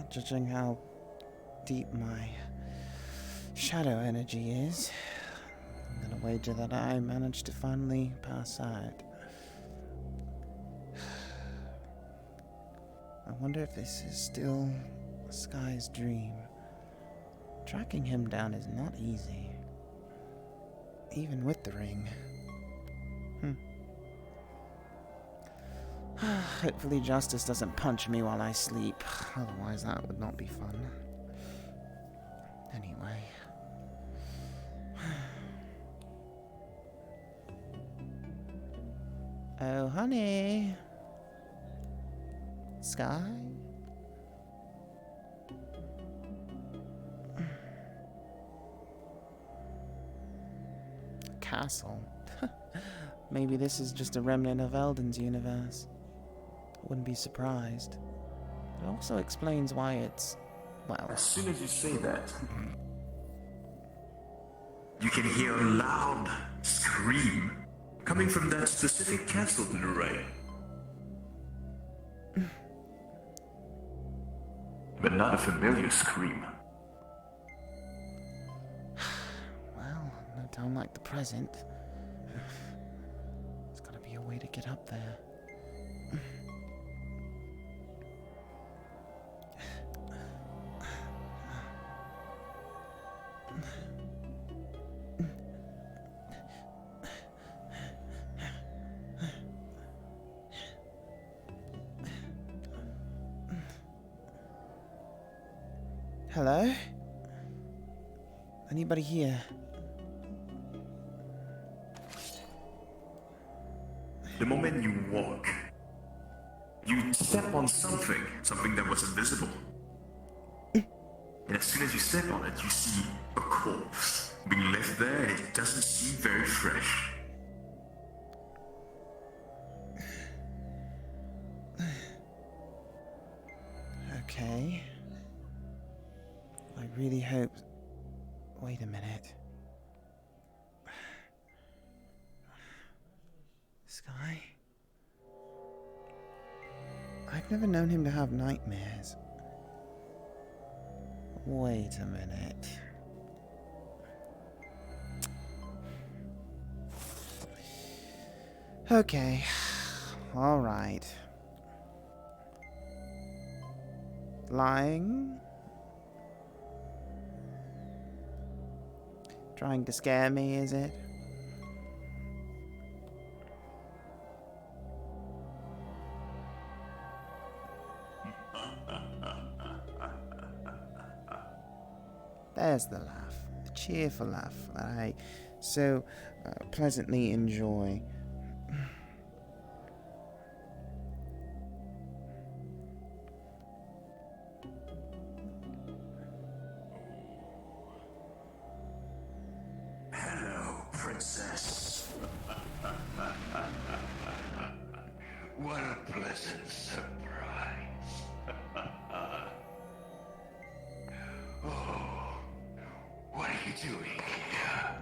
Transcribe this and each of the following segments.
judging how deep my shadow energy is. I'm gonna wager that I managed to finally pass out. I wonder if this is still Sky's dream. Tracking him down is not easy, even with the ring. Hopefully Justice doesn't punch me while I sleep, otherwise that would not be fun. Anyway. Oh, honey. Sky? Castle. Maybe this is just a remnant of Eldon's universe. I wouldn't be surprised. It also explains why it's, well... As soon as you say that, you can hear a loud scream coming from that specific castle to the right. But not a familiar scream. Well, no time like the present. There's gotta be a way to get up there. Hello? Anybody here? The moment you walk, you step on something that was invisible. And as soon as you step on it, you see a corpse being left there, and it doesn't seem very fresh. Okay. I really hope... Wait a minute. Sky? I've never known him to have nightmares. Wait a minute. Okay. Alright. Lying? Trying to scare me, is it? There's the laugh. The cheerful laugh that I so pleasantly enjoy. Princess. What a pleasant surprise. Oh, what are you doing here?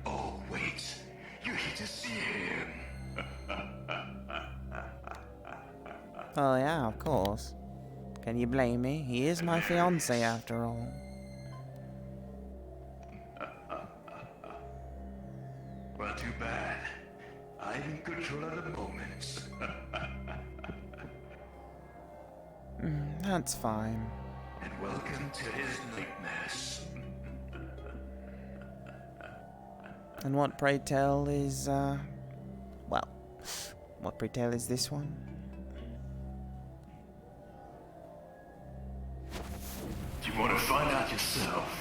Oh, wait. You're here to see him. Oh yeah, of course. Can you blame me? He is my fiancé after all. Well, too bad. I'm in control of the moment. That's fine. And welcome to his nightmares. And what, pray tell, is, well, what, pray tell, is this one? Do you want to find out yourself?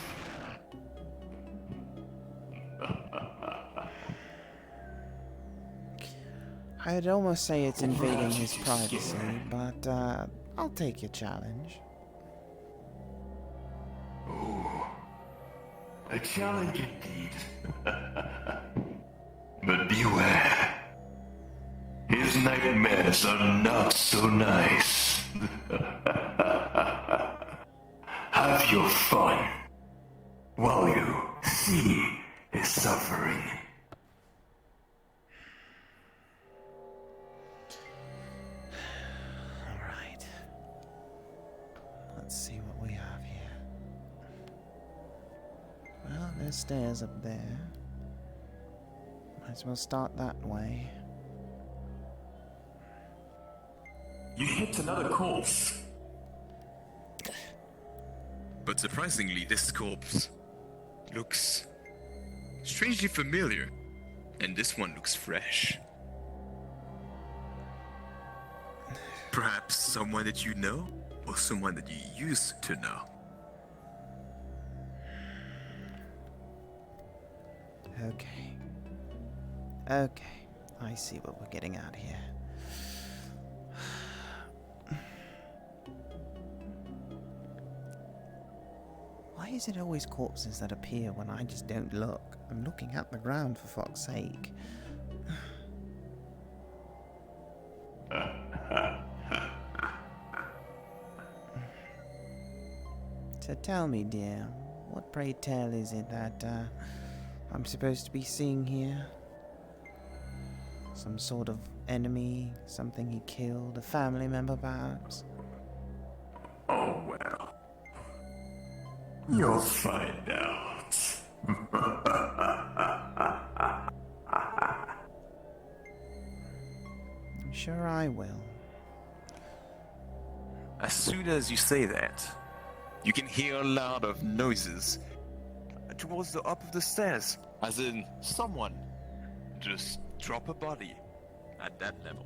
I'd almost say it's invading his privacy, but, I'll take your challenge. Ooh, a challenge indeed. But beware. His nightmares are not so nice. Have your fun while you see his suffering. stairs up there. Might as well start that way. You hit another corpse. But surprisingly, this corpse looks strangely familiar. And this one looks fresh. Perhaps someone that you know, or someone that you used to know. Okay. Okay. I see what we're getting at here. Why is it always corpses that appear when I just don't look? I'm looking at the ground, for fuck's sake. So tell me, dear, what pray tell is it that I'm supposed to be seeing here? Some sort of enemy, something he killed, a family member perhaps? Oh well. You'll find out. I'm sure I will. As soon as you say that, you can hear a lot of noises towards the up of the stairs. As in, someone just drop a body at that level.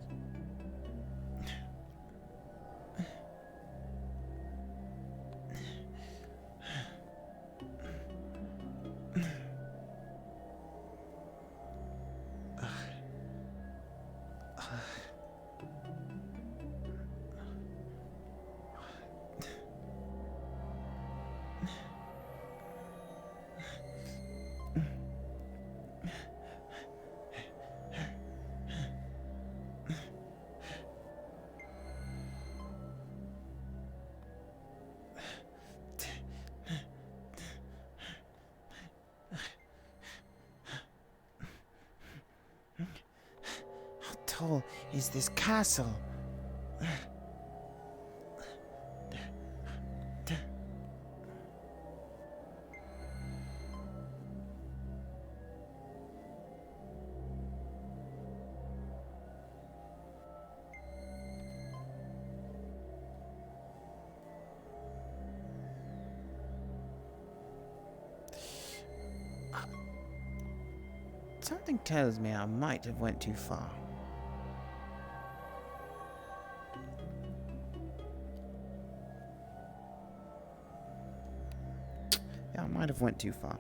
How tall is this castle? Something tells me I might have went too far. Yeah, I might have went too far.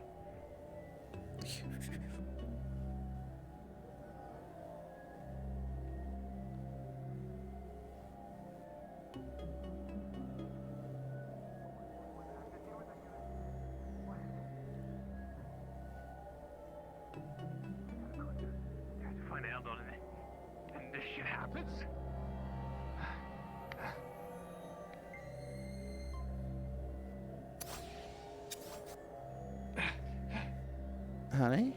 Find out on it, and this shit happens. Honey?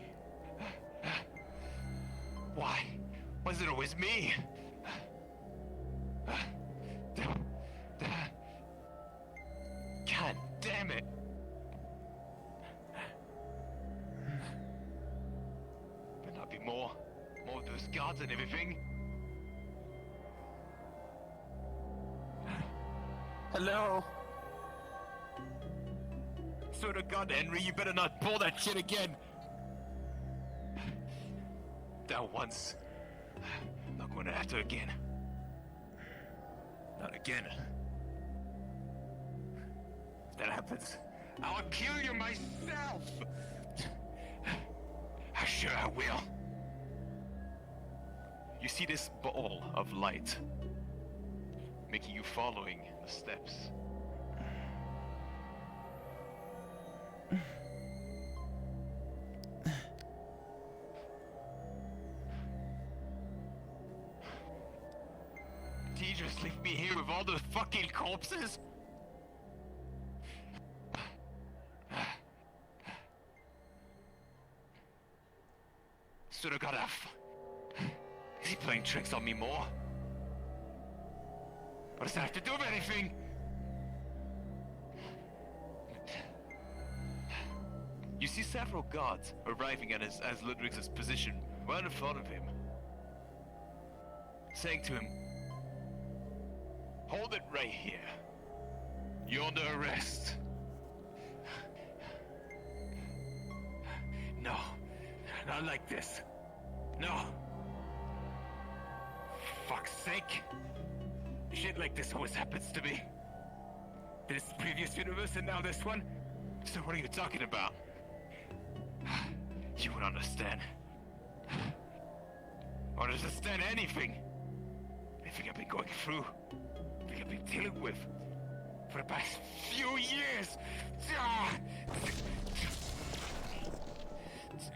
Why? Why is it always me? God damn it! Better not be more of those guards and everything. Hello? Swear to God, Henry, you better not pull that shit again. That once. I'm not going after again. Not again. If that happens, I'll kill you myself. I'm sure I will. You see this ball of light making you following the steps. Do you just leave me here with all those fucking corpses? Should have got off. Is he playing tricks on me more? What does that have to do with anything? You see several guards arriving at as Ludwig's position right in front of him, saying to him, "Hold it right here. You're under arrest." No, not like this. No. Fuck's sake. Shit like this always happens to me. This previous universe and now this one. So what are you talking about? You won't understand. Or understand anything. Anything I've been going through. Anything I've been dealing with. For the past few years.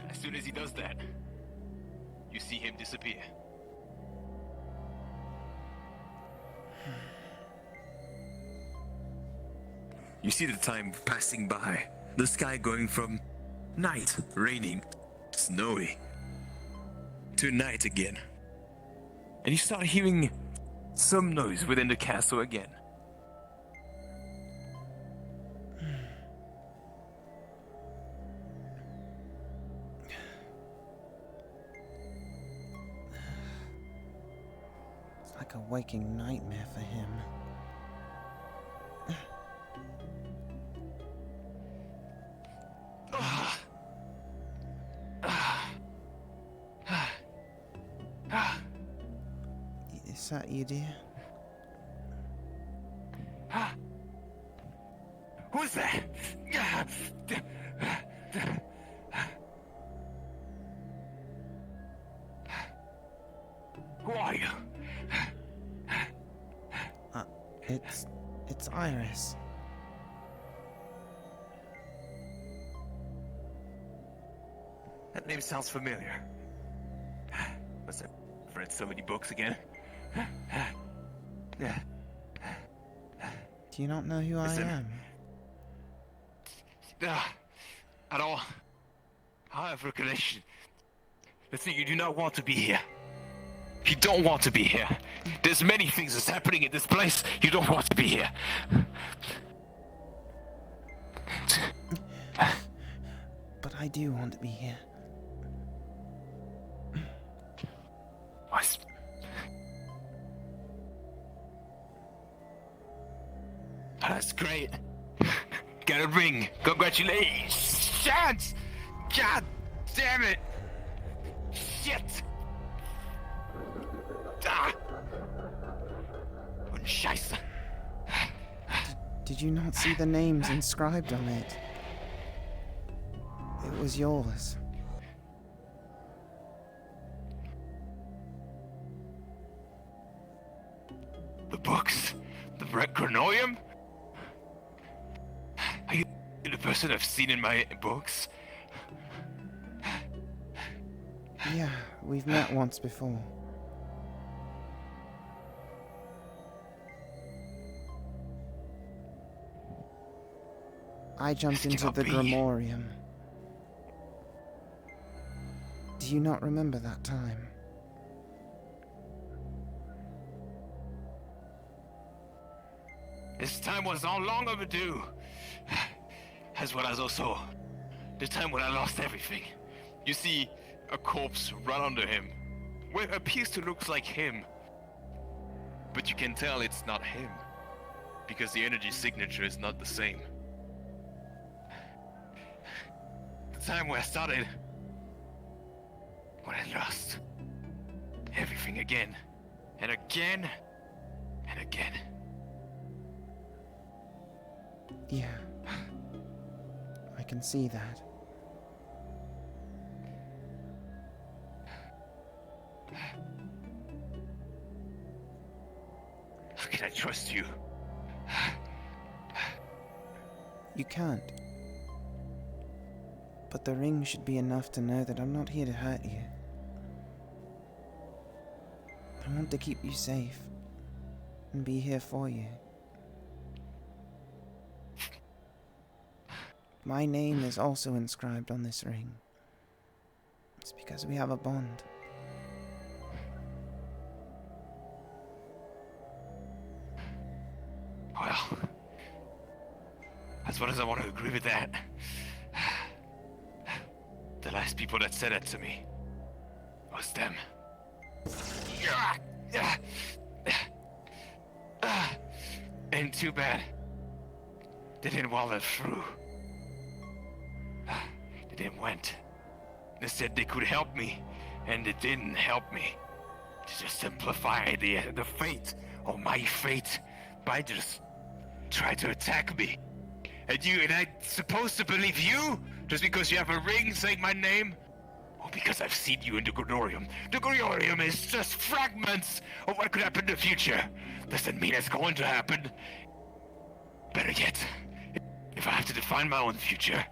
As soon as he does that, you see him disappear. You see the time passing by, the sky going from night, raining, snowy, to night again. And you start hearing some noise within the castle again. It's like a waking nightmare for him. Is that you, dear? Who's that? Who are you? It's Iris. That name sounds familiar. Must have read so many books again. Do you not know who I am? At all. I have recognition. Listen, you do not want to be here. You don't want to be here. There's many things that's happening in this place. You don't want to be here. But I do want to be here. What? That's great. Got a ring. Congratulations! God damn it! Shit! Ah! Und Scheiße. Did you not see the names inscribed on it? It was yours. The books? The Requiem? Are you the person I've seen in my books? Yeah, we've met once before. I jumped This into cannot the be. Grimorium. Do you not remember that time? This time was all long overdue. As well as also the time when I lost everything. You see a corpse run under him, where it appears to look like him. But you can tell it's not him, because the energy signature is not the same. The time where I started, when I lost everything again, and again, and again. Yeah. I can see that. How can I trust you? You can't. But the ring should be enough to know that I'm not here to hurt you. I want to keep you safe and be here for you. My name is also inscribed on this ring. It's because we have a bond. Well, as much as I want to agree with that, last people that said that to me was them. And too bad they didn't follow through. They didn't went. They said they could help me, and they didn't help me. To just simplify the fate of my fate by just try to attack me. And I supposed to believe you just because you have a ring saying my name? Or because I've seen you in the Gregorium? The Gregorium is just fragments of what could happen in the future. Doesn't mean it's going to happen. Better yet, if I have to define my own future,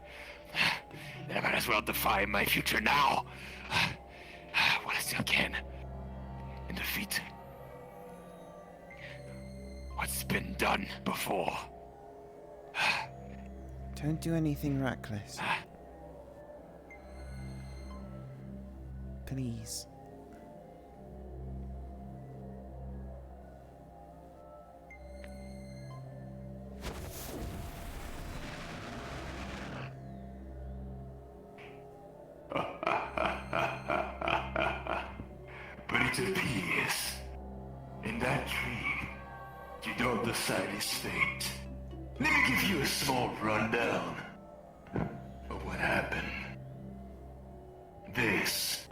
then I might as well define my future now. While I still can. And defeat what's been done before. Don't do anything reckless. Please. But it appears, in that dream, you don't decide his fate. Let me give you a small rundown of what happened. This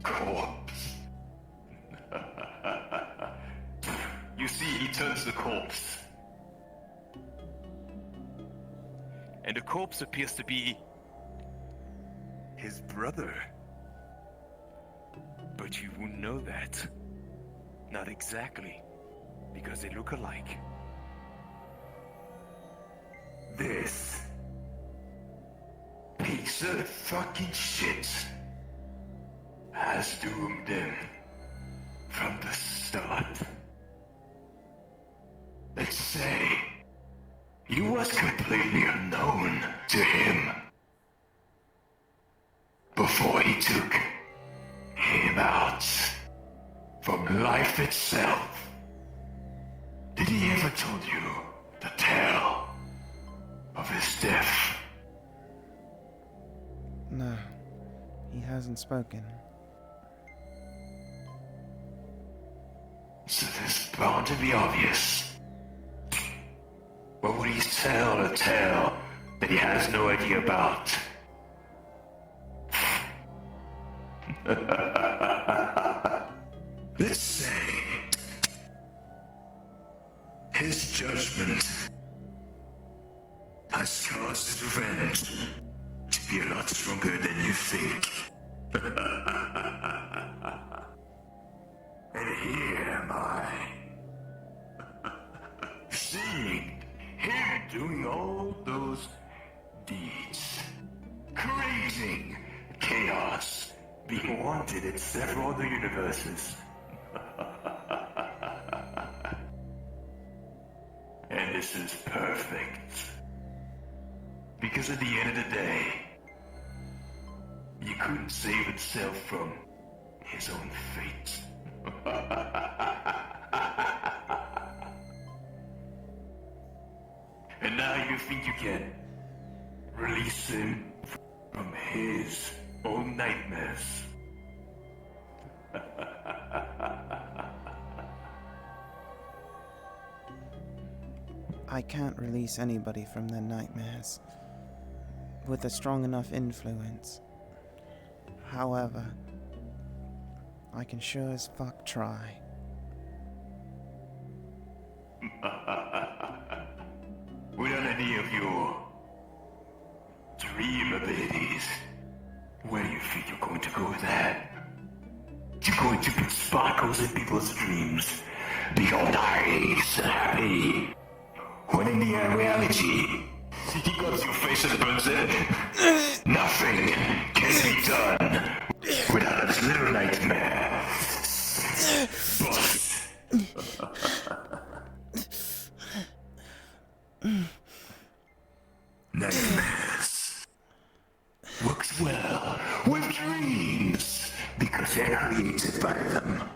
corpse. You see, he turns the corpse. And the corpse appears to be his brother. But you wouldn't know that. Not exactly. Because they look alike. This piece of fucking shit has doomed him from the start. Let's say he was completely unknown to him before he took him out from life itself. Did he ever told you the tale of his death? No, he hasn't spoken. So this is bound to be obvious. What would he tell a tale that he has no idea about? Let's say his judgment has caused his revenge to be a lot stronger than you think. And here am I, seeing him doing all those deeds, creating chaos, being wanted in several other universes. And this is perfect. Because at the end of the day, he couldn't save himself from his own fate. And now you think you can release him from his own nightmares. I can't release anybody from their nightmares with a strong enough influence. However, I can sure as fuck try. Without any of your dream abilities, where do you think you're going to go with that? You're going to put sparkles in people's dreams because I so happy. When in the reality, he grabs your face and burns it. Nothing can be done without a little nightmare. Nightmares works well with dreams because they're created by them.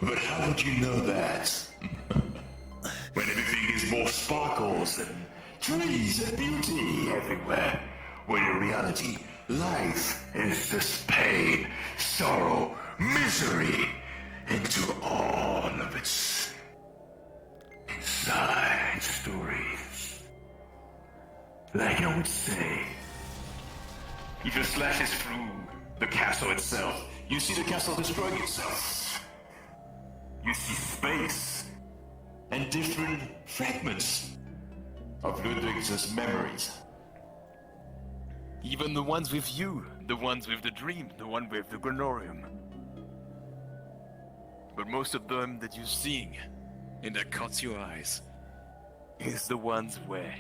But how would you know that? When everything is more sparkles and trees and beauty everywhere. when in reality, life is just pain, sorrow, misery, into all of its inside stories. Like I would say, He just slashes through the castle itself. You see the castle destroying itself. You see space and different fragments of Ludwig's memories. Even the ones with you, the ones with the dream, the one with the granorium. But most of them that you're seeing, and that cuts your eyes, is the ones where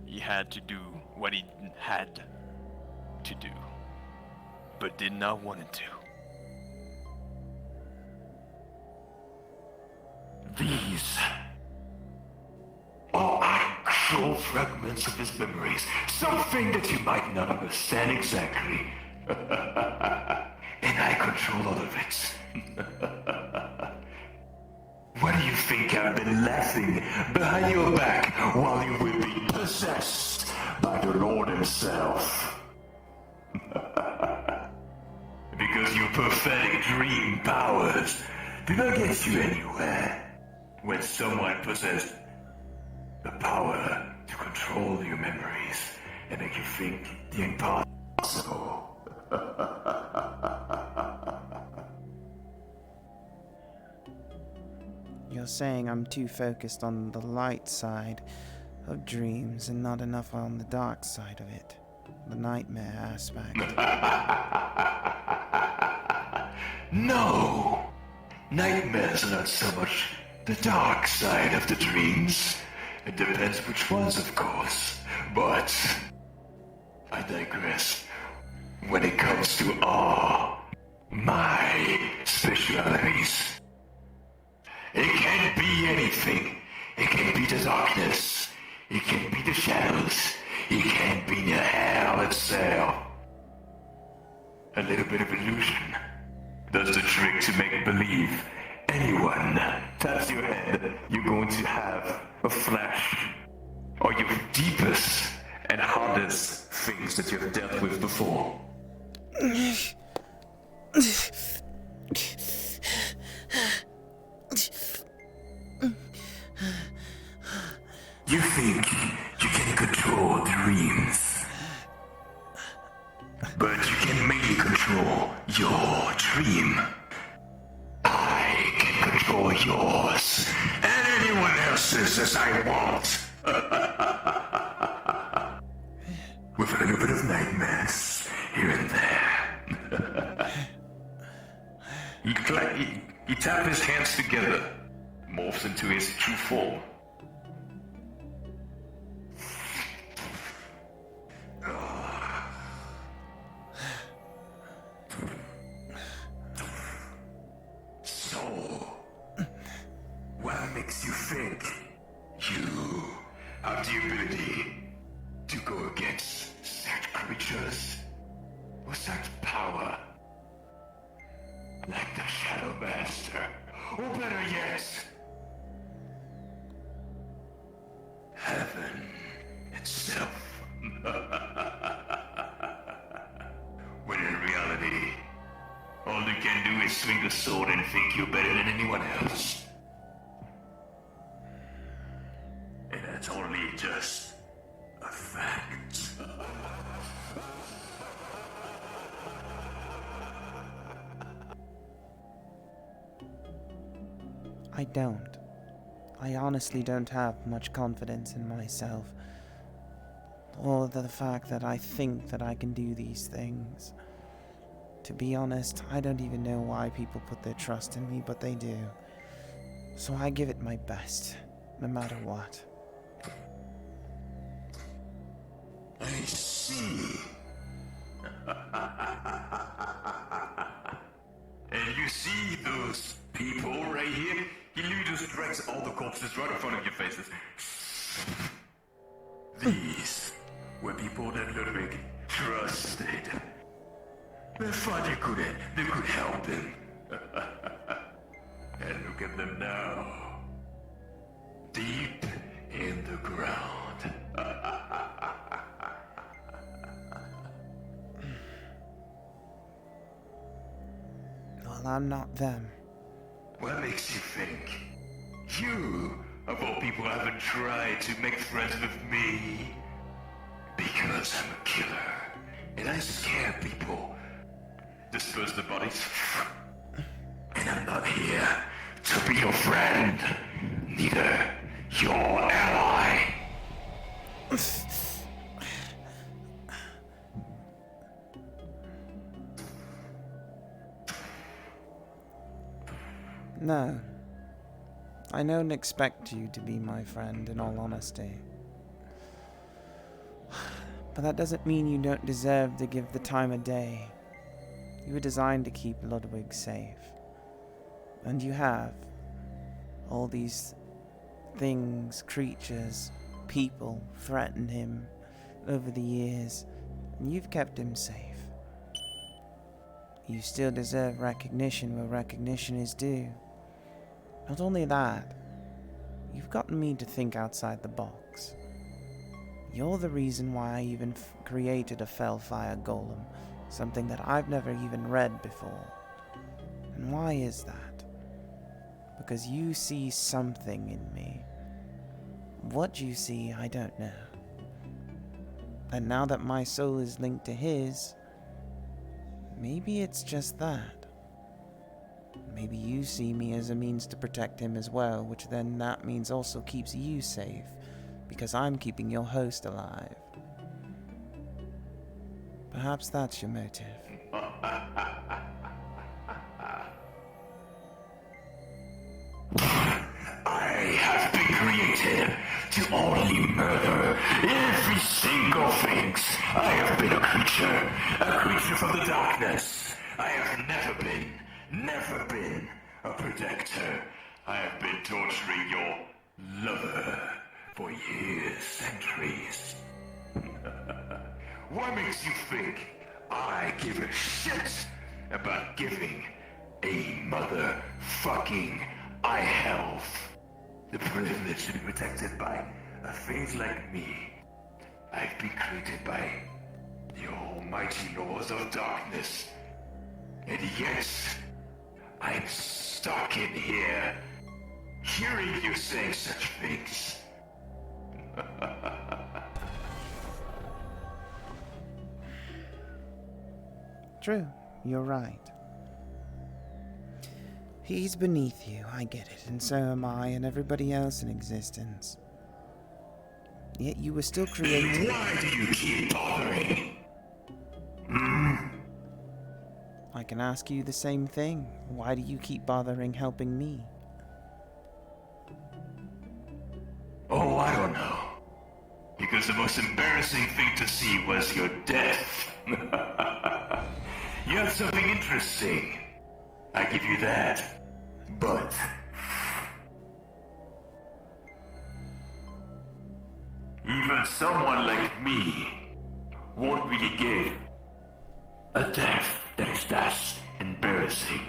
he had to do what he had to do, but did not want it to. these are actual fragments of his memories. Something that you might not understand exactly. And I control all of it. What do you think I've been laughing behind your back while you will be possessed by the Lord himself? Because your pathetic dream powers do not get you anywhere. When someone possessed the power to control your memories and make you think the impossible. You're saying I'm too focused on the light side of dreams and not enough on the dark side of it, the nightmare aspect. No! Nightmares are not so much the dark side of the dreams. It depends which ones, of course. But I digress. When it comes to my specialties, it can be anything. It can be the darkness. It can be the shadows. It can be the hell itself. A little bit of illusion does the trick to make believe. Anyone taps your head, you're going to have a flash or your deepest and hardest things that you've dealt with before. You think you can control dreams, but you can mainly control your dream. I can control yours and anyone else's as I want. With a little bit of nightmares here and there. He tapped his hands together, morphs into his true form. So, what makes you think you have the ability to go against such creatures with such power? Like the Shadow Master, or better yet, heaven itself. When in reality, all you can do is swing the sword and think you're better than anyone else. And that's only just a fact. I don't. I honestly don't have much confidence in myself. Or the fact that I think that I can do these things. To be honest, I don't even know why people put their trust in me, but they do. So I give it my best, no matter what. I see. And you see those people right here? He literally just drags all the corpses right in front of your faces. These were people that Ludwig trusted. They thought they could help him. And look at them now. Deep in the ground. Well, I'm not them. What makes you think? You, of all people, haven't tried to make friends with me? Because I'm a killer, and I scare people. Dispose the bodies. And I'm not here to be your friend, neither your ally. No. I don't expect you to be my friend, in all honesty. But that doesn't mean you don't deserve to give the time of day. You were designed to keep Ludwig safe. And you have. All these things, creatures, people threaten him over the years, and you've kept him safe. You still deserve recognition where recognition is due. Not only that, you've gotten me to think outside the box. You're the reason why I even created a Fellfire Golem, something that I've never even read before. And why is that? Because you see something in me. What you see, I don't know. And now that my soul is linked to his, maybe it's just that. Maybe you see me as a means to protect him as well, which then that means also keeps you safe, because I'm keeping your host alive. Perhaps that's your motive. I have been created to only murder every single thing. I have been a creature from the darkness. I have never been a protector. I have been torturing your lover for years, centuries. What makes you think I give a shit about giving a motherfucking eye health the privilege to be protected by a thing like me? I've been created by the almighty laws of darkness, and yet I'm stuck in here, hearing you say such things. True, you're right. He's beneath you, I get it, and so am I and everybody else in existence. Yet you were still created. Why do you keep bothering? I can ask you the same thing. Why do you keep bothering helping me? Oh, I don't know. Because the most embarrassing thing to see was your death. You had something interesting. I give you that. But even someone like me won't really get a death that is that embarrassing.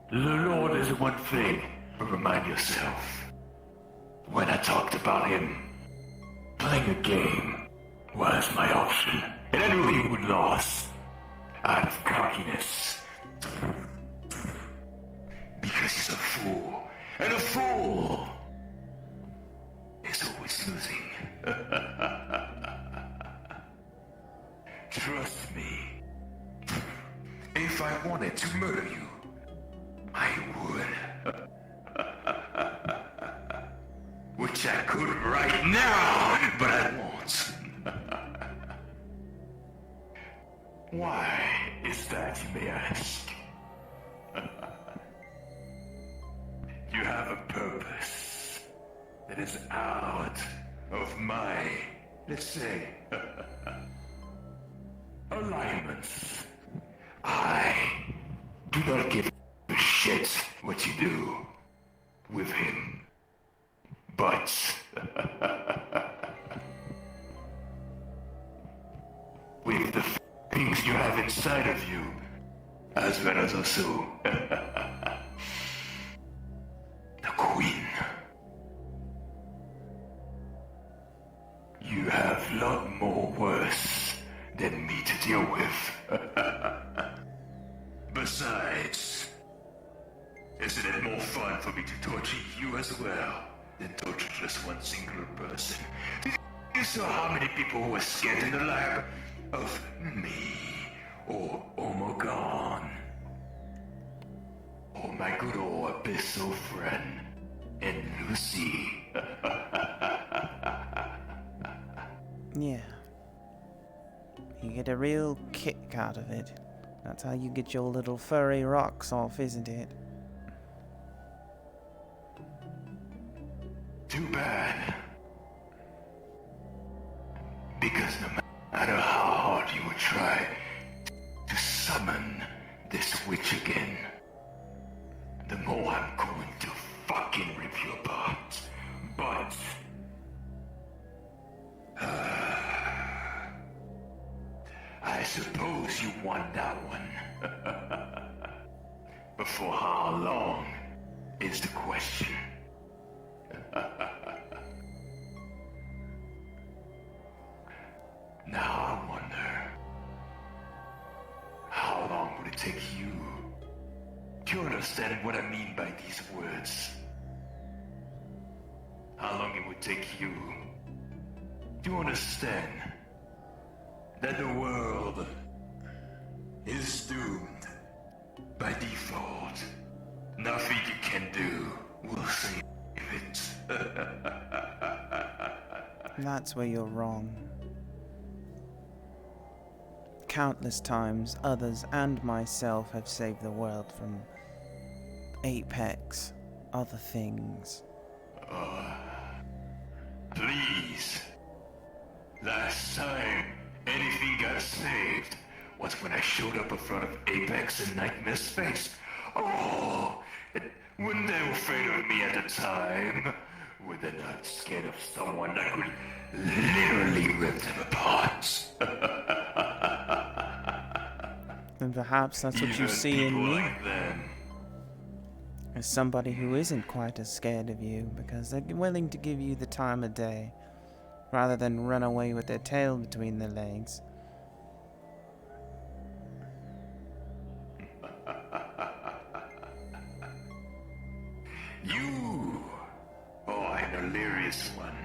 The Lord is one thing, but remind yourself, when I talked about him, playing a game was my option, and I knew he would lose out of cockiness. Because he's a fool, and a fool is always losing. Trust me, if I wanted to murder you, I would. Which I could right now, but I won't. Why is that, you may ask? You have a purpose that is out of my, let's say, alignments. I do not give a shit what you do with him. But with the things you have inside of you, as well as also the Queen. You have a lot more worse than me to deal with. Besides, Isn't it more fun for me to torture you as well than torture just one single person? Did you saw how many people were scared in the lab of me or Omegon? Or my good old abyssal friend, and Lucy. Yeah. You get a real kick out of it. That's how you get your little furry rocks off, isn't it? Too bad. Because no matter how hard you would try to summon this witch again, the more I'm going to fucking rip you apart. But I suppose you won that one. But for how long is the question? Now I wonder, how long would it take you to understand what I mean by these words? How long it would take you to understand that the world is doomed by default. Nothing you can do will save it. That's where you're wrong. Countless times, others and myself have saved the world from Apex, other things. Please. Last time anything got saved was when I showed up in front of Apex and Nightmare's face. Oh, when they were afraid of me at the time, were they not scared of someone that could literally rip them apart? And perhaps that's what you Even see in people me, like them. as somebody who isn't quite as scared of you, because they're willing to give you the time of day, rather than run away with their tail between their legs. You are an hilarious one.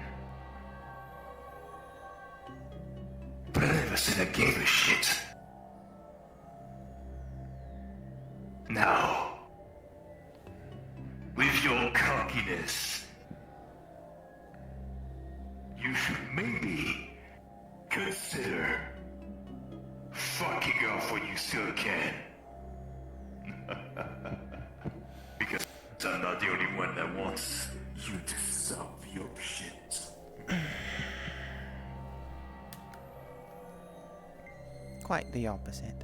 But I never said I gave a shit. Now, with your cockiness, you should maybe consider fucking off when you still can. Because I'm not the only one that wants you to solve your shit. Quite the opposite.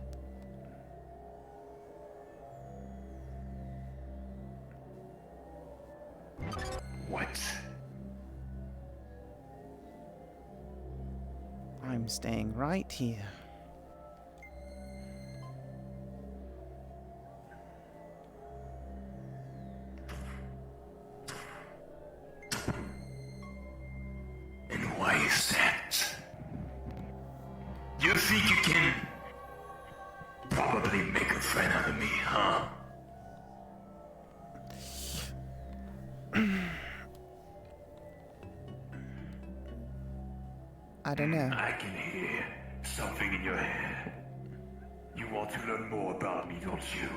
What? I'm staying right here. And why is that? You think you can probably make a friend out of me, huh? I don't know. I can hear something in your head. You want to learn more about me, don't you?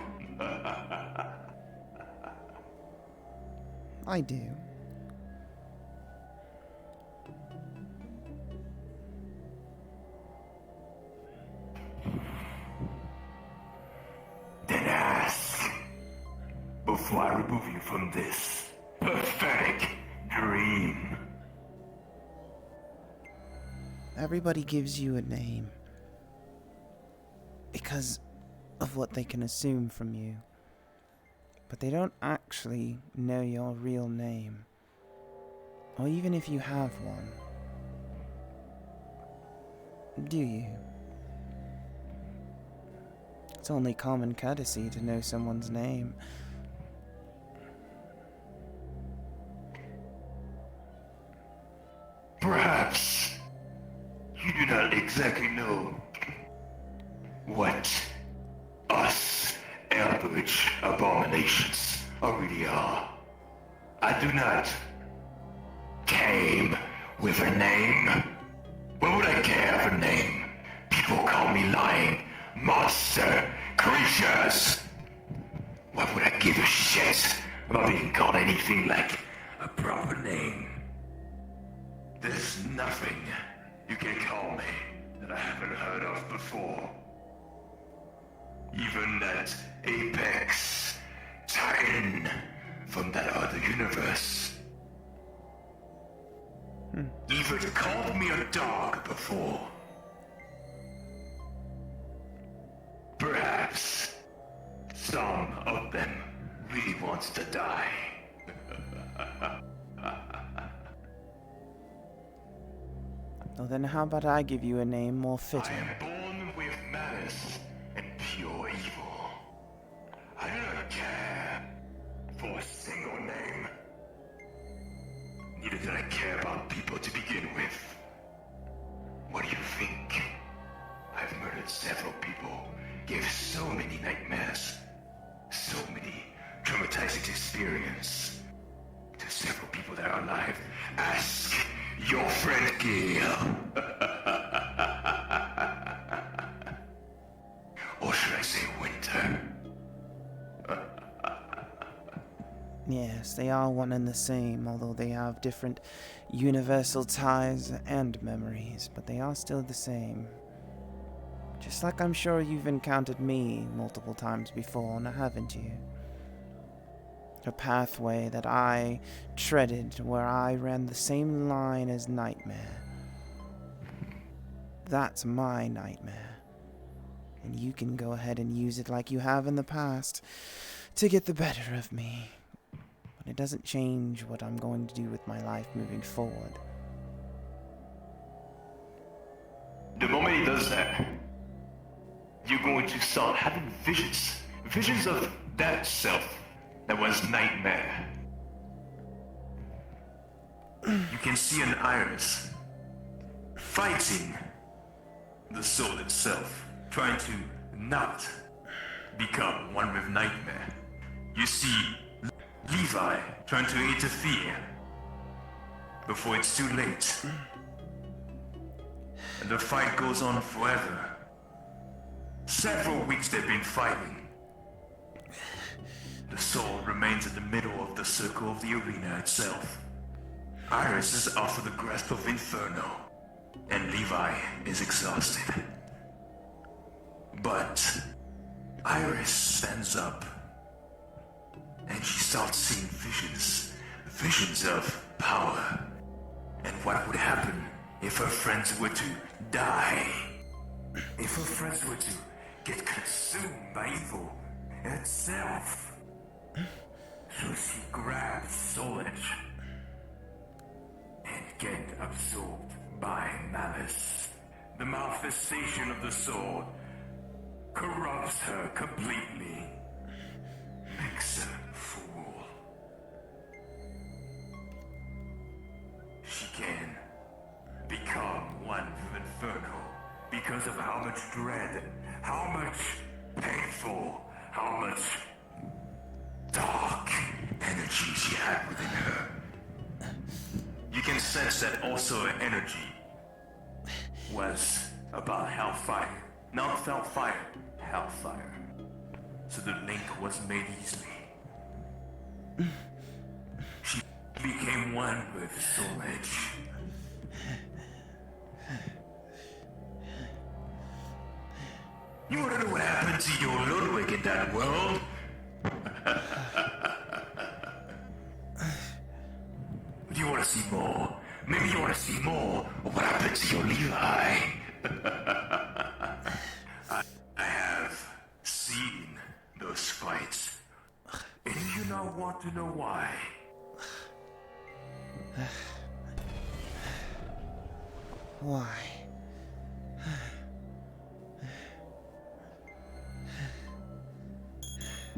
I do. Then ask before I remove you from this pathetic dream. Everybody gives you a name because of what they can assume from you, but they don't actually know your real name, or even if you have one. Do you? It's only common courtesy to know someone's name. Perhaps you do not exactly know what us average abominations Aurelia, I do not came with a name. What would I care of a name? People call me lying monster creatures. Why would I give a shit about being called anything like a proper name? There's nothing you can call me that I haven't heard of before. Even that Apex Titan from that other universe. Even called me a dog before. Perhaps some of them really wants to die. Well, then how about I give you a name more I fitting? am born with malice and pure evil. I do not care for a single name. Neither did I care about people to begin with. What do you think? I've murdered several people, gave so many nightmares, so many traumatizing experiences to several people that are alive. Ask your friend Gale. Or should I say Winter? Yes, they are one and the same, although they have different universal ties and memories, but they are still the same. Just like I'm sure you've encountered me multiple times before, now haven't you? A pathway that I treaded where I ran the same line as Nightmare. That's my nightmare. And you can go ahead and use it like you have in the past to get the better of me. But it doesn't change what I'm going to do with my life moving forward. The moment he does that, you're going to start having visions. Visions of that self that was Nightmare. You can see an iris fighting the soul itself, trying to not become one with Nightmare. You see Levi trying to interfere before it's too late. And the fight goes on forever. Several weeks they've been fighting. The soul remains in the middle of the circle of the arena itself. Iris is off of the grasp of Inferno, and Levi is exhausted. But Iris stands up, and she starts seeing visions of power, and what would happen if her friends were to die, if her friends were to get consumed by evil itself. So she grabs Soul Edge and get absorbed by malice. The manifestation of the sword corrupts her completely, makes her fool. She can become one with Inferno because of how much dread, how much painful, how much dark energy she had within her. You can sense that also her energy was about hellfire. Not felt fire, hellfire. So the link was made easily. She became one with Soul Edge. You wanna know what happened to your Ludwig in that world? Do you want to see more? Maybe you want to see more of what happened to your Levi. I have seen those fights. And do you not want to know why? Why?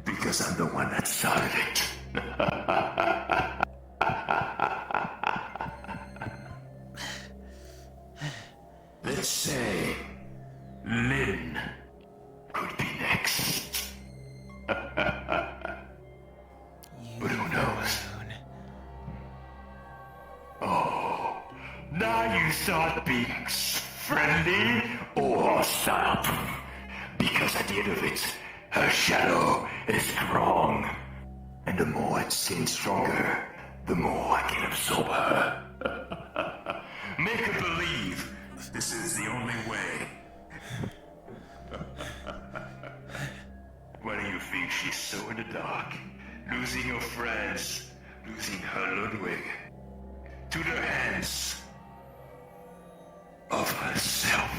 Because I'm the one that started it. Let's say Lynn could be next. friendly or hostile. Because at the end of it, her shadow is strong. And the more it's getting stronger, the more I can absorb her. Make her believe this is the only way. Why do you think she's so in the dark? Losing her friends, losing her Ludwig, to the hands of herself.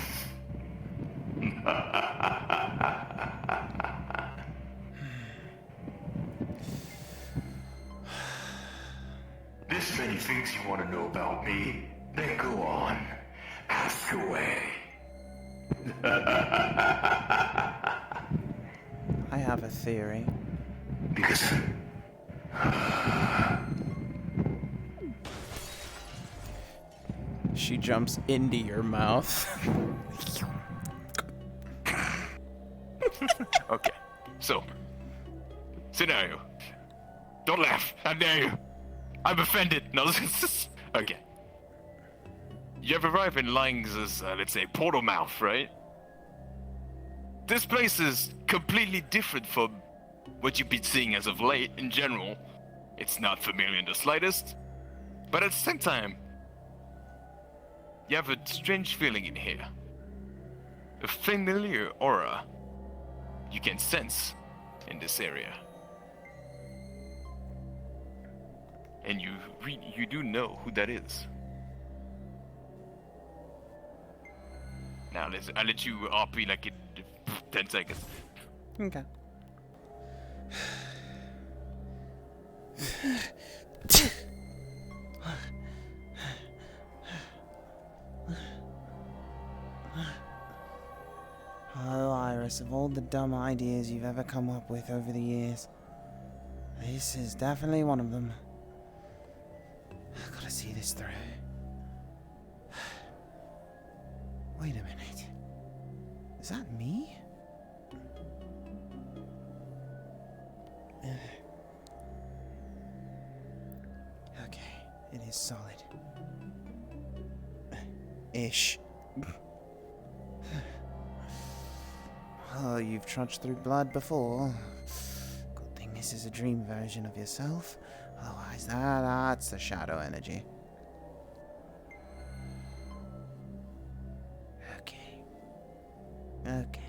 There's many things you want to know about me. Then go on. Ask away. I have a theory. Because She jumps into your mouth. Okay, so scenario. Don't laugh. How dare you? I'm offended. No, okay. You have arrived in Lang's, let's say, portal mouth, right? This place is completely different from what you've been seeing as of late in general. It's not familiar in the slightest, but at the same time, you have a strange feeling in here. A familiar aura you can sense in this area. And you do know who that is. Now I'll let you RP like in 10 seconds. Okay. Oh, Iris, of all the dumb ideas you've ever come up with over the years, this is definitely one of them. I've got to see this through. Wait a minute. Is that me? Okay, it is solid. Ish. Oh, you've trudged through blood before. Good thing this is a dream version of yourself. Otherwise, that's the shadow energy. Okay. Okay.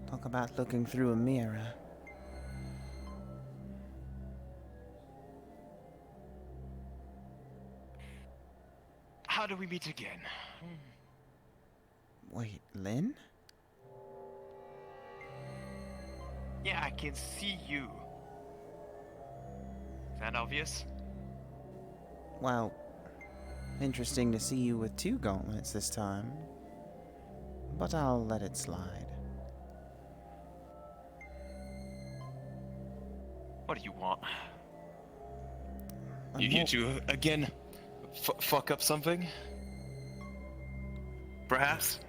Talk about looking through a mirror. How do we meet again? Wait, Lynn? Yeah, I can see you. Is that obvious? Well, interesting to see you with 2 gauntlets this time. But I'll let it slide. What do you want? I'm You more- here to again fuck up something? Perhaps?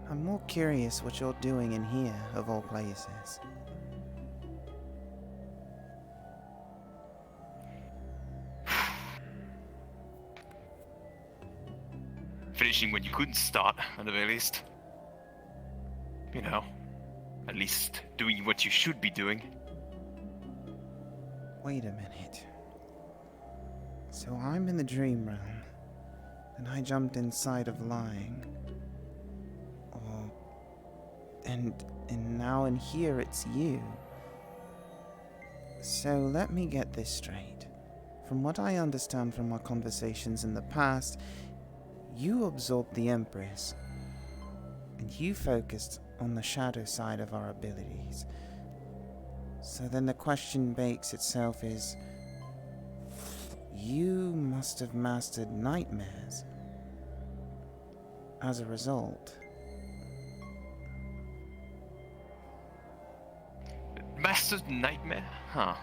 I'm more curious what you're doing in here, of all places. Finishing when you couldn't start, at the very least. You know, at least doing what you should be doing. Wait a minute. So I'm in the dream realm, and I jumped inside of lying. Or And now in here it's you. So let me get this straight. From what I understand from our conversations in the past, you absorbed the Empress, and you focused on the shadow side of our abilities. So then the question bakes itself is, you must have mastered nightmares. As a result. Master's nightmare? Huh.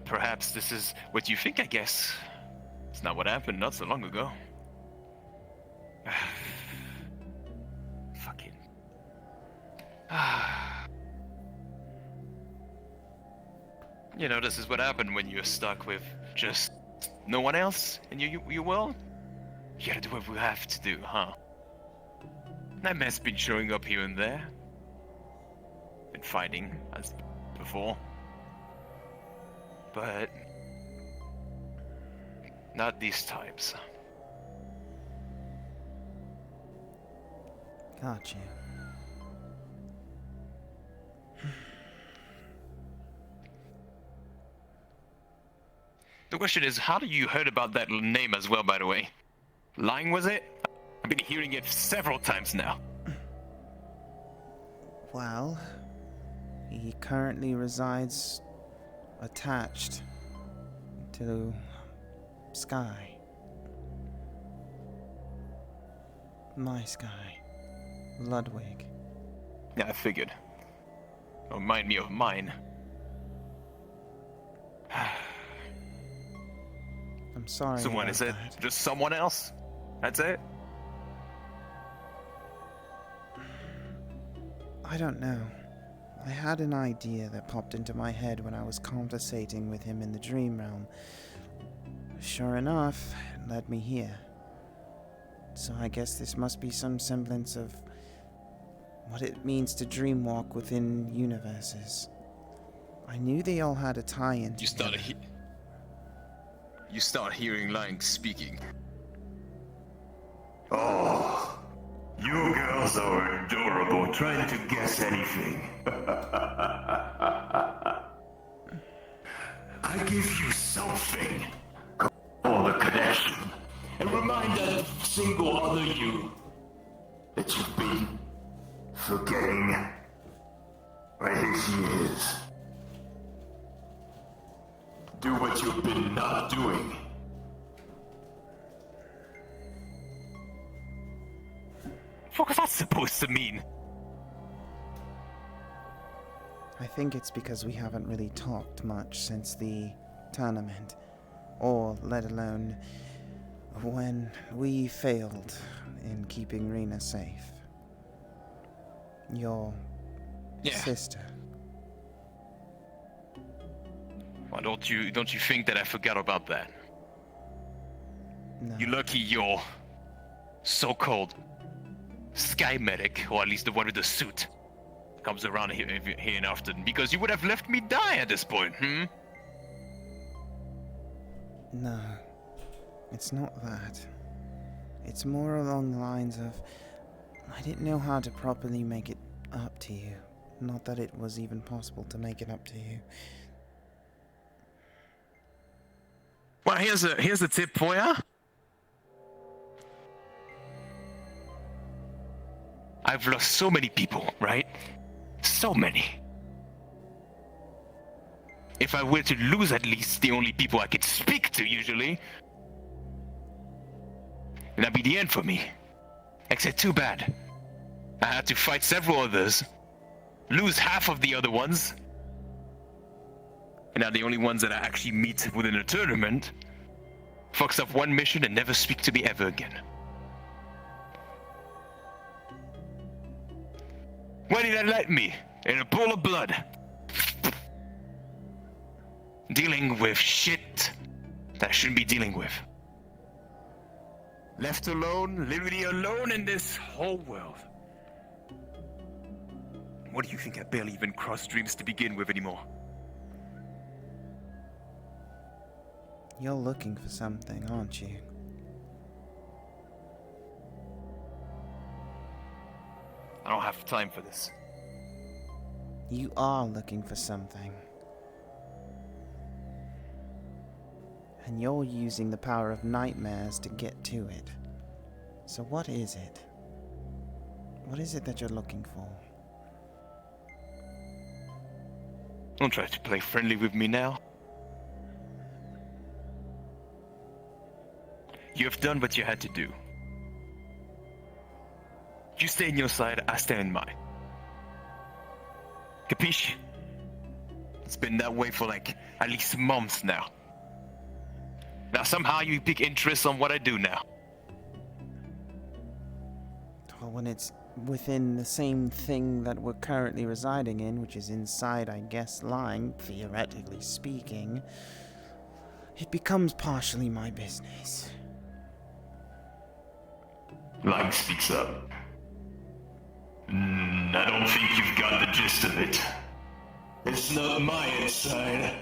Perhaps this is what you think, I guess. It's not what happened not so long ago. Fucking... You know, this is what happened when you're stuck with just no one else in your world. You gotta do what we have to do, huh? Nightmare's been showing up here and there. Been fighting as before. But not these types. Got you. The question is, how do you heard about that name as well, by the way? Lying, was it? I've been hearing it several times now. Well, he currently resides attached to Sky. My Sky. Ludwig. Yeah, I figured. Remind me of mine. I'm sorry. Someone, about is it that. just someone else? That's it? I don't know. I had an idea that popped into my head when I was conversating with him in the dream realm. Sure enough, it led me here. So I guess this must be some semblance of what it means to dreamwalk within universes. I knew they all had a tie-in. You start hearing Lying speaking. Oh, you girls are adorable trying to guess anything. I give you something. Call the connection. And remind that single other you that you've been forgetting. Right here she is. Do what you've been not doing. What was that supposed to mean? I think it's because we haven't really talked much since the tournament, or let alone when we failed in keeping Rena safe. Your sister. Well, don't you think that I forgot about that? No. You're lucky your so-called Sky Medic, or at least the one with the suit, comes around here and often, because you would have left me die at this point, No. It's not that. It's more along the lines of, I didn't know how to properly make it up to you. Not that it was even possible to make it up to you. Well, here's a tip for ya. I've lost so many people, right? So many. If I were to lose at least the only people I could speak to usually, that'd be the end for me. Except too bad. I had to fight several others, lose half of the other ones, and now the only ones that I actually meet within a tournament fucks up one mission and never speak to me ever again. Why did I let me? In a pool of blood. Dealing with shit that I shouldn't be dealing with. Left alone, literally alone in this whole world. What do you think? I barely even crossed dreams to begin with anymore. You're looking for something, aren't you? I don't have time for this. You are looking for something. And you're using the power of nightmares to get to it. So what is it? What is it that you're looking for? Don't try to play friendly with me now. You have done what you had to do. You stay in your side, I stay in mine. Capiche? It's been that way for like at least months now. Now somehow you pick interest on what I do now. Well, when it's within the same thing that we're currently residing in, which is inside, I guess, lying, theoretically speaking, it becomes partially my business. Lang speaks up. I don't think you've got the gist of it. It's not my inside.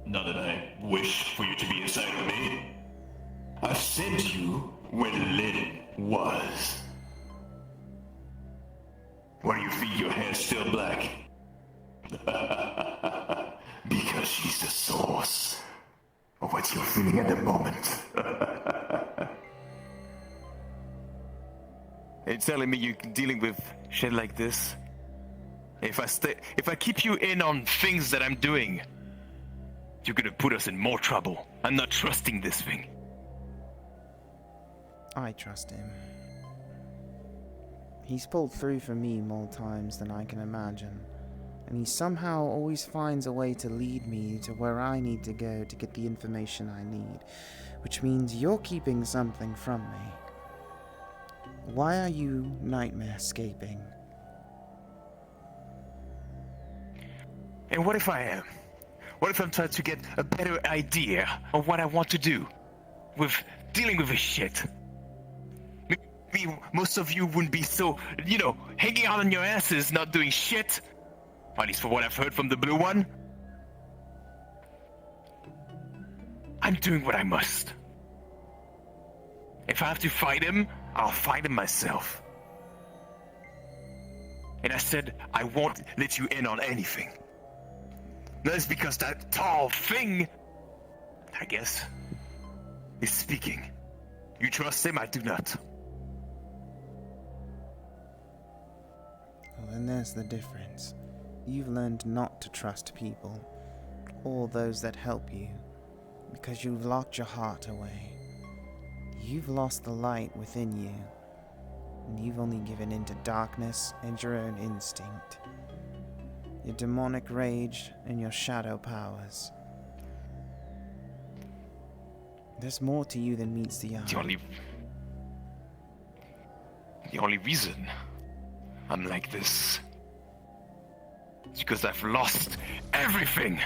Not that I wish for you to be inside of me. I sent you where the linen was. Why do you think your hair's still black? Because she's the source of what you're feeling at the moment. You're telling me you're dealing with shit like this? If I keep you in on things that I'm doing, you're gonna put us in more trouble. I'm not trusting this thing. I trust him. He's pulled through for me more times than I can imagine, and he somehow always finds a way to lead me to where I need to go to get the information I need, which means you're keeping something from me. Why are you nightmare-scaping? And what if I am? What if I'm trying to get a better idea of what I want to do with dealing with this shit? Maybe most of you wouldn't be so, hanging out on your asses, not doing shit. At least for what I've heard from the blue one. I'm doing what I must. If I have to fight him, I'll fight him myself. And I said I won't let you in on anything. That's because that tall thing, I guess, is speaking. You trust him? I do not. Well, then there's the difference. You've learned not to trust people, or those that help you, because you've locked your heart away. You've lost the light within you, and you've only given in to darkness and your own instinct. Your demonic rage and your shadow powers. There's more to you than meets the eye. The only reason I'm like this is because I've lost everything.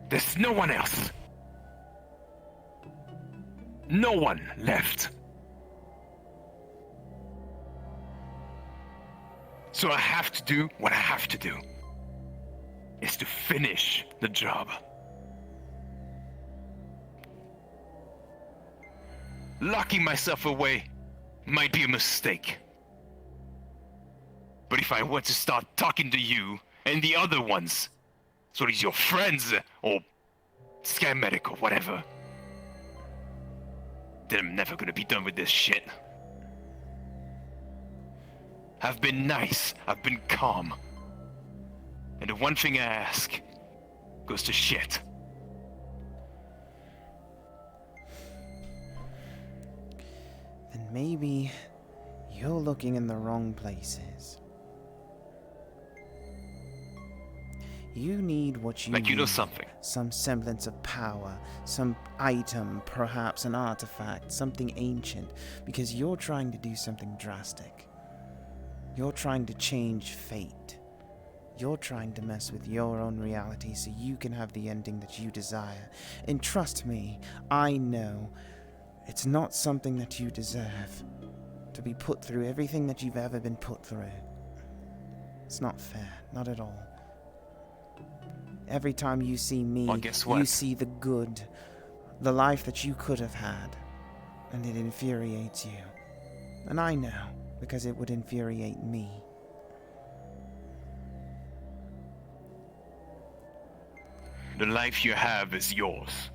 There's no one else. No one left. So I have to do what I have to do. Is to finish the job. Locking myself away might be a mistake. But if I were to start talking to you and the other ones, so these your friends or Sky Medic or whatever, then I'm never gonna be done with this shit. I've been nice, I've been calm. And the one thing I ask goes to shit. Then maybe you're looking in the wrong places. You need what you Like need. you know something. Some semblance of power, some item, perhaps an artifact, something ancient, because you're trying to do something drastic. You're trying to change fate. You're trying to mess with your own reality so you can have the ending that you desire. And trust me, I know it's not something that you deserve. To be put through everything that you've ever been put through. It's not fair, not at all. Every time you see me, Well, guess what? you see the good, the life that you could have had, and it infuriates you. And I know, because it would infuriate me. The life you have is yours.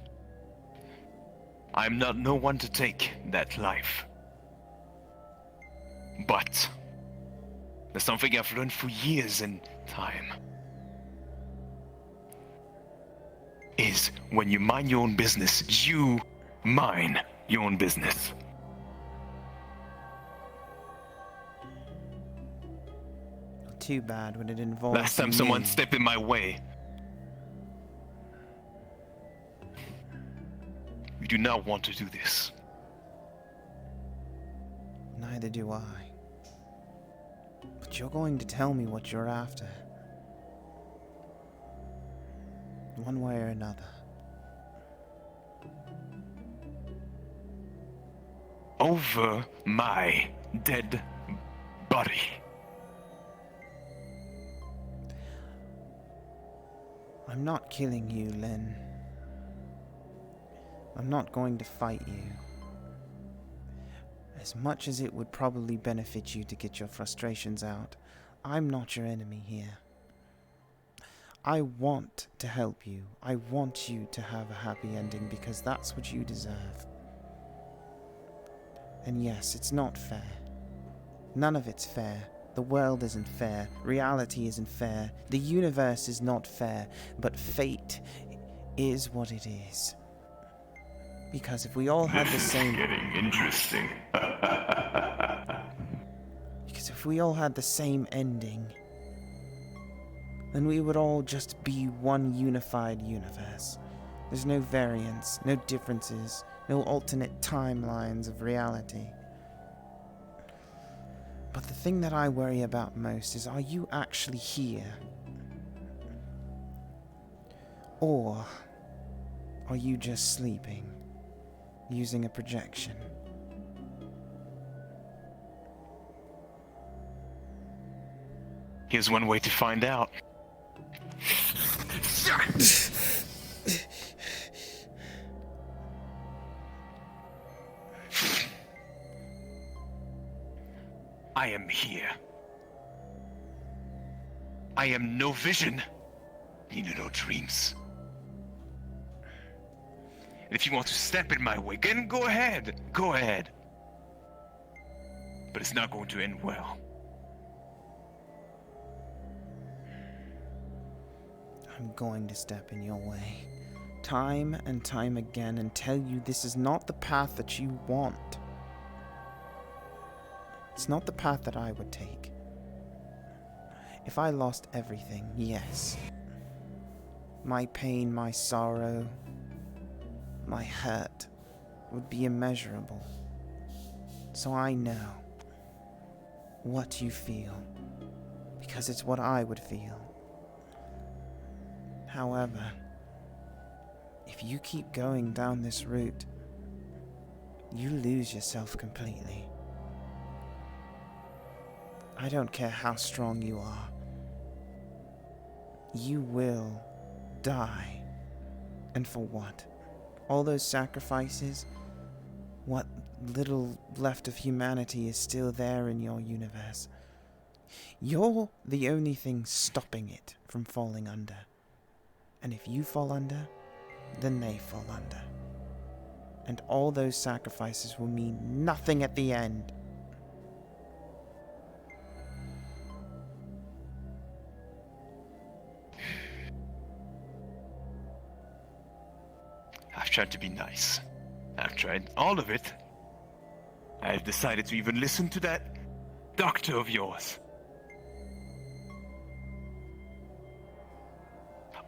I'm not no one to take that life. But there's something I've learned for years in time. Is when you mind your own business, you mind your own business. Too bad when it involves Last time me. someone stepped in my way. You do not want to do this. Neither do I. But you're going to tell me what you're after. One way or another. Over my dead body. I'm not killing you, Lynn. I'm not going to fight you. As much as it would probably benefit you to get your frustrations out, I'm not your enemy here. I want to help you. I want you to have a happy ending because that's what you deserve. And yes, it's not fair. None of it's fair. The world isn't fair. Reality isn't fair. The universe is not fair. But fate is what it is. Because if we all had the same... Getting interesting. Because if we all had the same ending, then we would all just be one unified universe. There's no variance, no differences, no alternate timelines of reality. But the thing that I worry about most is, are you actually here? Or are you just sleeping, using a projection? Here's one way to find out. I am here. I am no vision, neither no dreams. And if you want to step in my way, then go ahead. Go ahead. But it's not going to end well. I'm going to step in your way, time and time again, and tell you this is not the path that you want. It's not the path that I would take. If I lost everything, yes. My pain, my sorrow, my hurt would be immeasurable. So I know what you feel, because it's what I would feel. However, if you keep going down this route, you lose yourself completely. I don't care how strong you are. You will die. And for what? All those sacrifices? What little left of humanity is still there in your universe? You're the only thing stopping it from falling under. And if you fall under, then they fall under. And all those sacrifices will mean nothing at the end. I've tried to be nice. I've tried all of it. I've decided to even listen to that doctor of yours.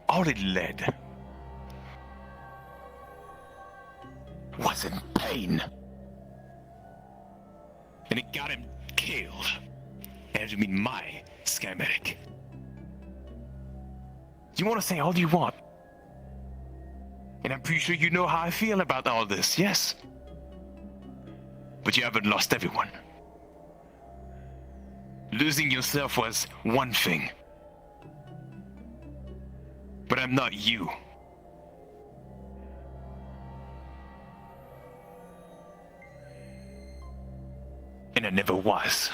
All it led was in pain. And it got him killed. And I mean my schematic. You want to say all you want. And I'm pretty sure you know how I feel about all this, yes? But you haven't lost everyone. Losing yourself was one thing. But I'm not you. And I never was.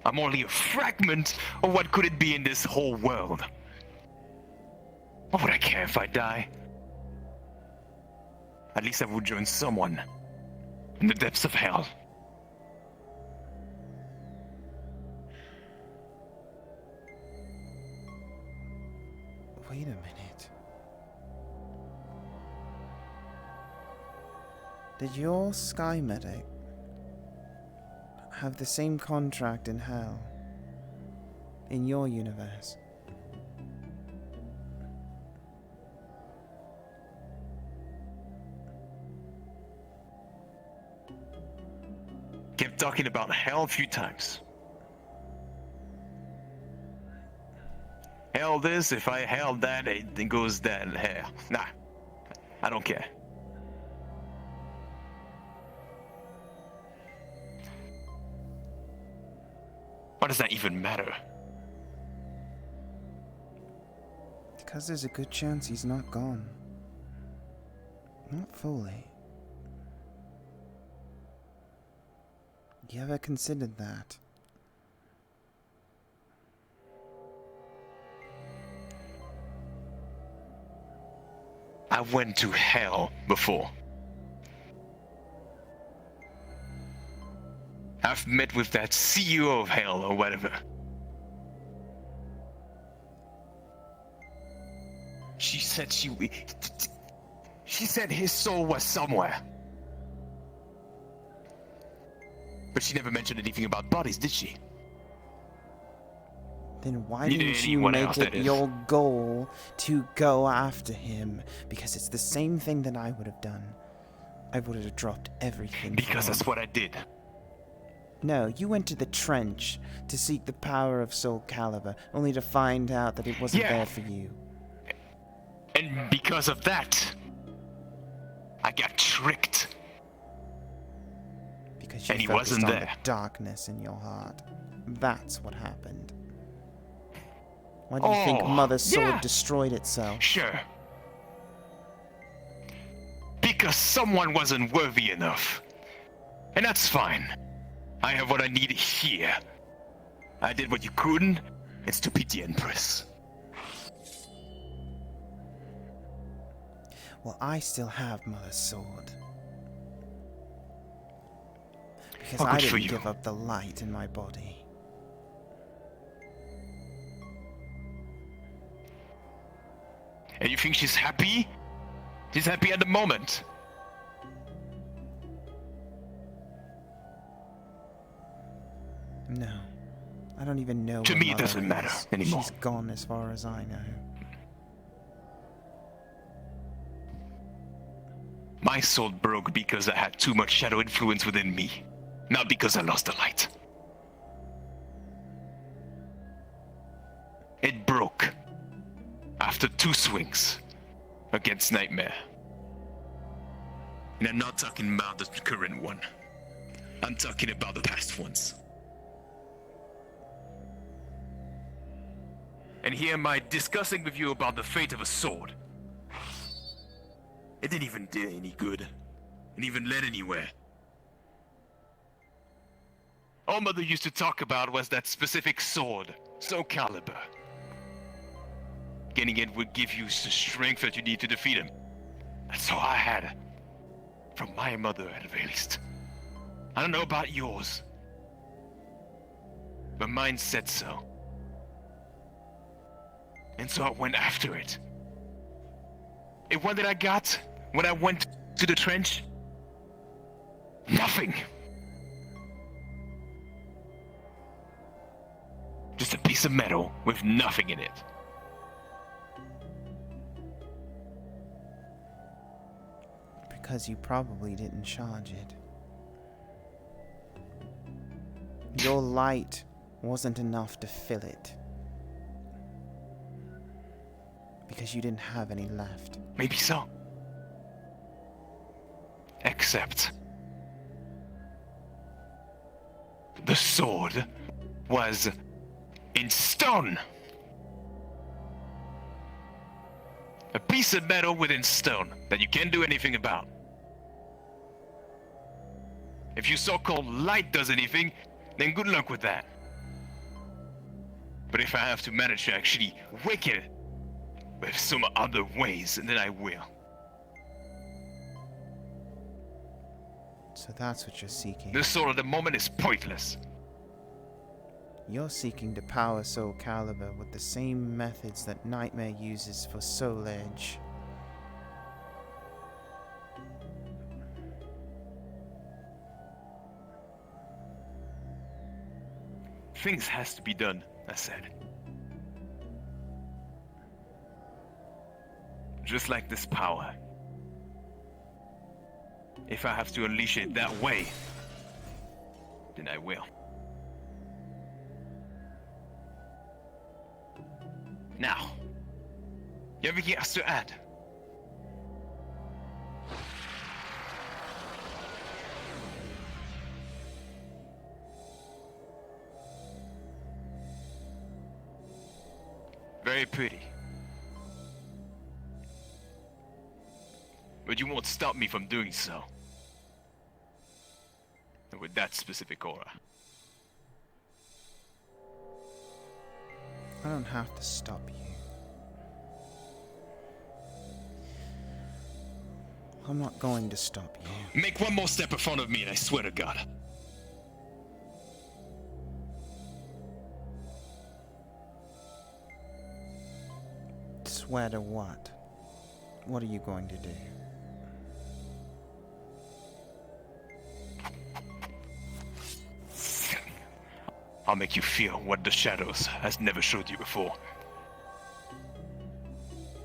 I'm only a fragment of what could it be in this whole world. What would I care if I die? At least I would join someone in the depths of hell. Wait a minute. Did your Sky Medic have the same contract in hell? In your universe? Kept talking about hell a few times. Hell this, if I held that, it goes that hell. Nah, I don't care. Why does that even matter? Because there's a good chance he's not gone. Not fully. You ever considered that? I went to hell before. I've met with that CEO of hell or whatever. She said she said his soul was somewhere. But she never mentioned anything about bodies, did she? Then why Neither didn't you anyone make else, it that is. your goal to go after him? Because it's the same thing that I would have done. I would have dropped everything. Because for that's him. what I did. No, you went to the trench to seek the power of Soul Calibur, only to find out that it wasn't Yeah. there for you. And because of that, I got tricked. Because you And he focused wasn't on there. the darkness in your heart. That's what happened. Why do you think Oh, Mother's Sword yeah. destroyed itself? Sure. Because someone wasn't worthy enough. And that's fine. I have what I need here. I did what you couldn't. It's to beat the Empress. Well, I still have Mother's Sword. Because Oh, I good for didn't you. give up the light in my body. And you think she's happy? She's happy at the moment. No. I don't even know To where me, it Mother doesn't matter is. anymore. She's gone as far as I know. My soul broke because I had too much shadow influence within me. Not because I lost the light. It broke after 2 swings against Nightmare. And I'm not talking about the current one. I'm talking about the past ones. And here am I discussing with you about the fate of a sword. It didn't even do any good. It didn't even led anywhere. All Mother used to talk about was that specific sword, Soul Calibur. Getting it would give you the strength that you need to defeat him. That's all I had. From my mother, at the very least. I don't know about yours. But mine said so. And so I went after it. And what did I got when I went to the trench? Nothing. Just a piece of metal with nothing in it. Because you probably didn't charge it. Your light wasn't enough to fill it. Because you didn't have any left. Maybe so. Except the sword was in stone. A piece of metal within stone that you can't do anything about. If your so-called light does anything, then good luck with that. But if I have to manage to actually wake it with some other ways, then I will. So that's what you're seeking. The soul of the moment is pointless. You're seeking to power Soul Calibur with the same methods that Nightmare uses for Soul Edge. Things has to be done, I said. Just like this power. If I have to unleash it that way, then I will. Now, you have anything else to add? Very pretty. But you won't stop me from doing so. With that specific aura. I don't have to stop you. I'm not going to stop you. Make one more step in front of me and I swear to God. Swear to what? What are you going to do? I'll make you feel what the shadows has never showed you before.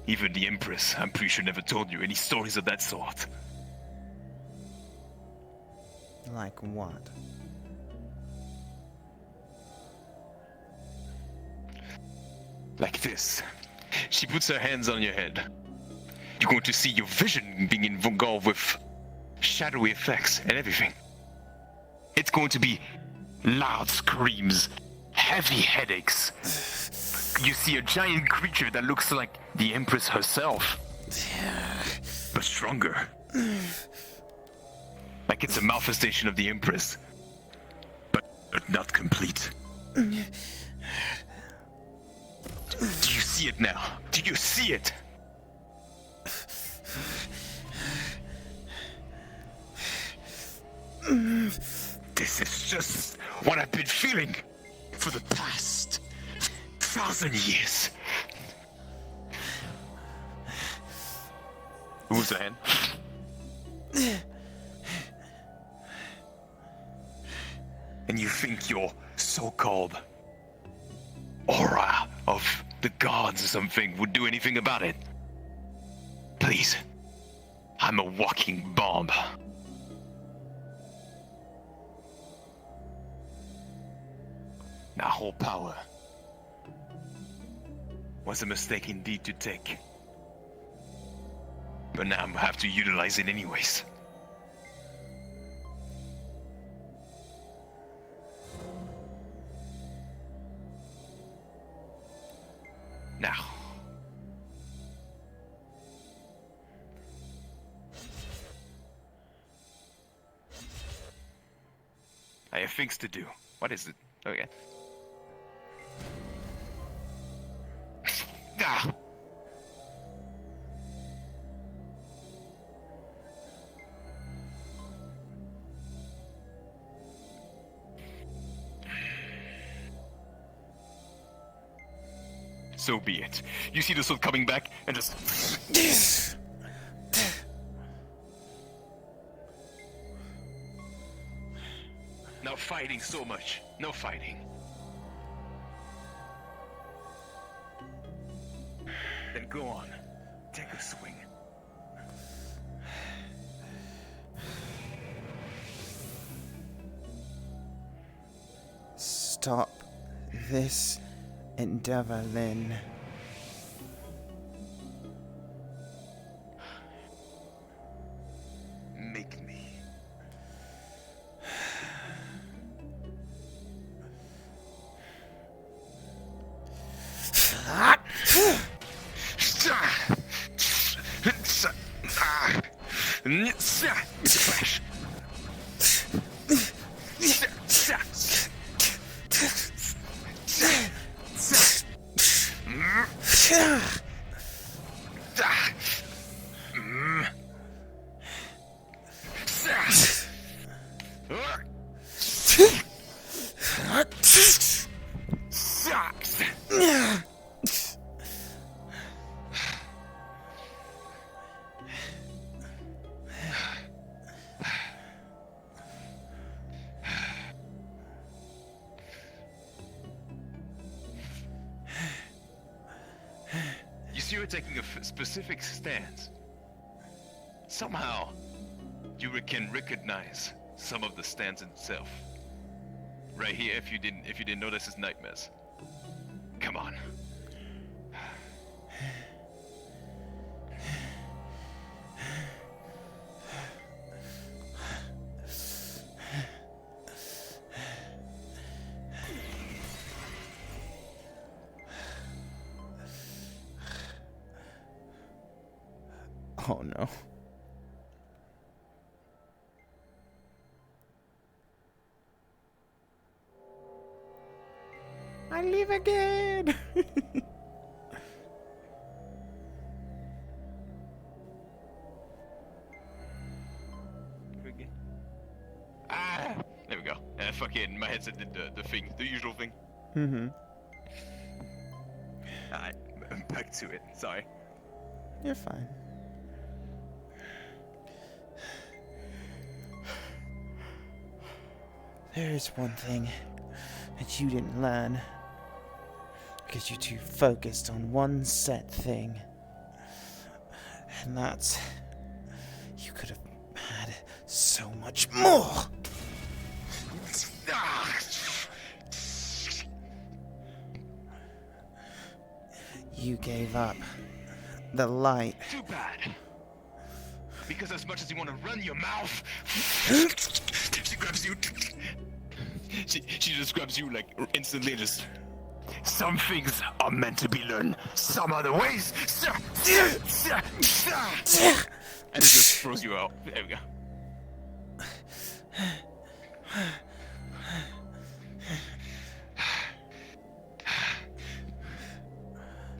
Even the Empress, I'm pretty sure, never told you any stories of that sort. Like what? Like this. She puts her hands on your head. You're going to see your vision being involved with shadowy effects and everything. It's going to be loud screams, heavy headaches. You see a giant creature that looks like the Empress herself, but stronger. Like it's a manifestation of the Empress, but not complete. Do you see it now? Do you see it? This is just what I've been feeling for the past 1,000 years. Who's the hand? And you think your so-called aura of the gods or something would do anything about it? Please. I'm a walking bomb. That whole power was a mistake indeed to take. But now I have to utilize it anyways. Now. I have things to do. What is it? Okay. Ah. So be it. You see the soul coming back and just... Now fighting so much. No fighting. Then go on. Take a swing. Stop this endeavor, Lynn. Make me. Sucks. You see, you're taking a specific stance. Somehow, you can recognize some of the stance itself. Right here, if you didn't know this is nightmares. Come on. Oh no. I live again. Ah, there we go. Fucking my headset did the thing, the usual thing. Mm-hmm. Alright, back to it. Sorry. You're fine. There is one thing that you didn't learn because you're too focused on one set thing. And that's... you could have had so much more! You gave up the light. Too bad. Because as much as you want to run your mouth, she grabs you. She just grabs you like instantly. Just some things are meant to be learned some other ways. And it just throws you out. There we go.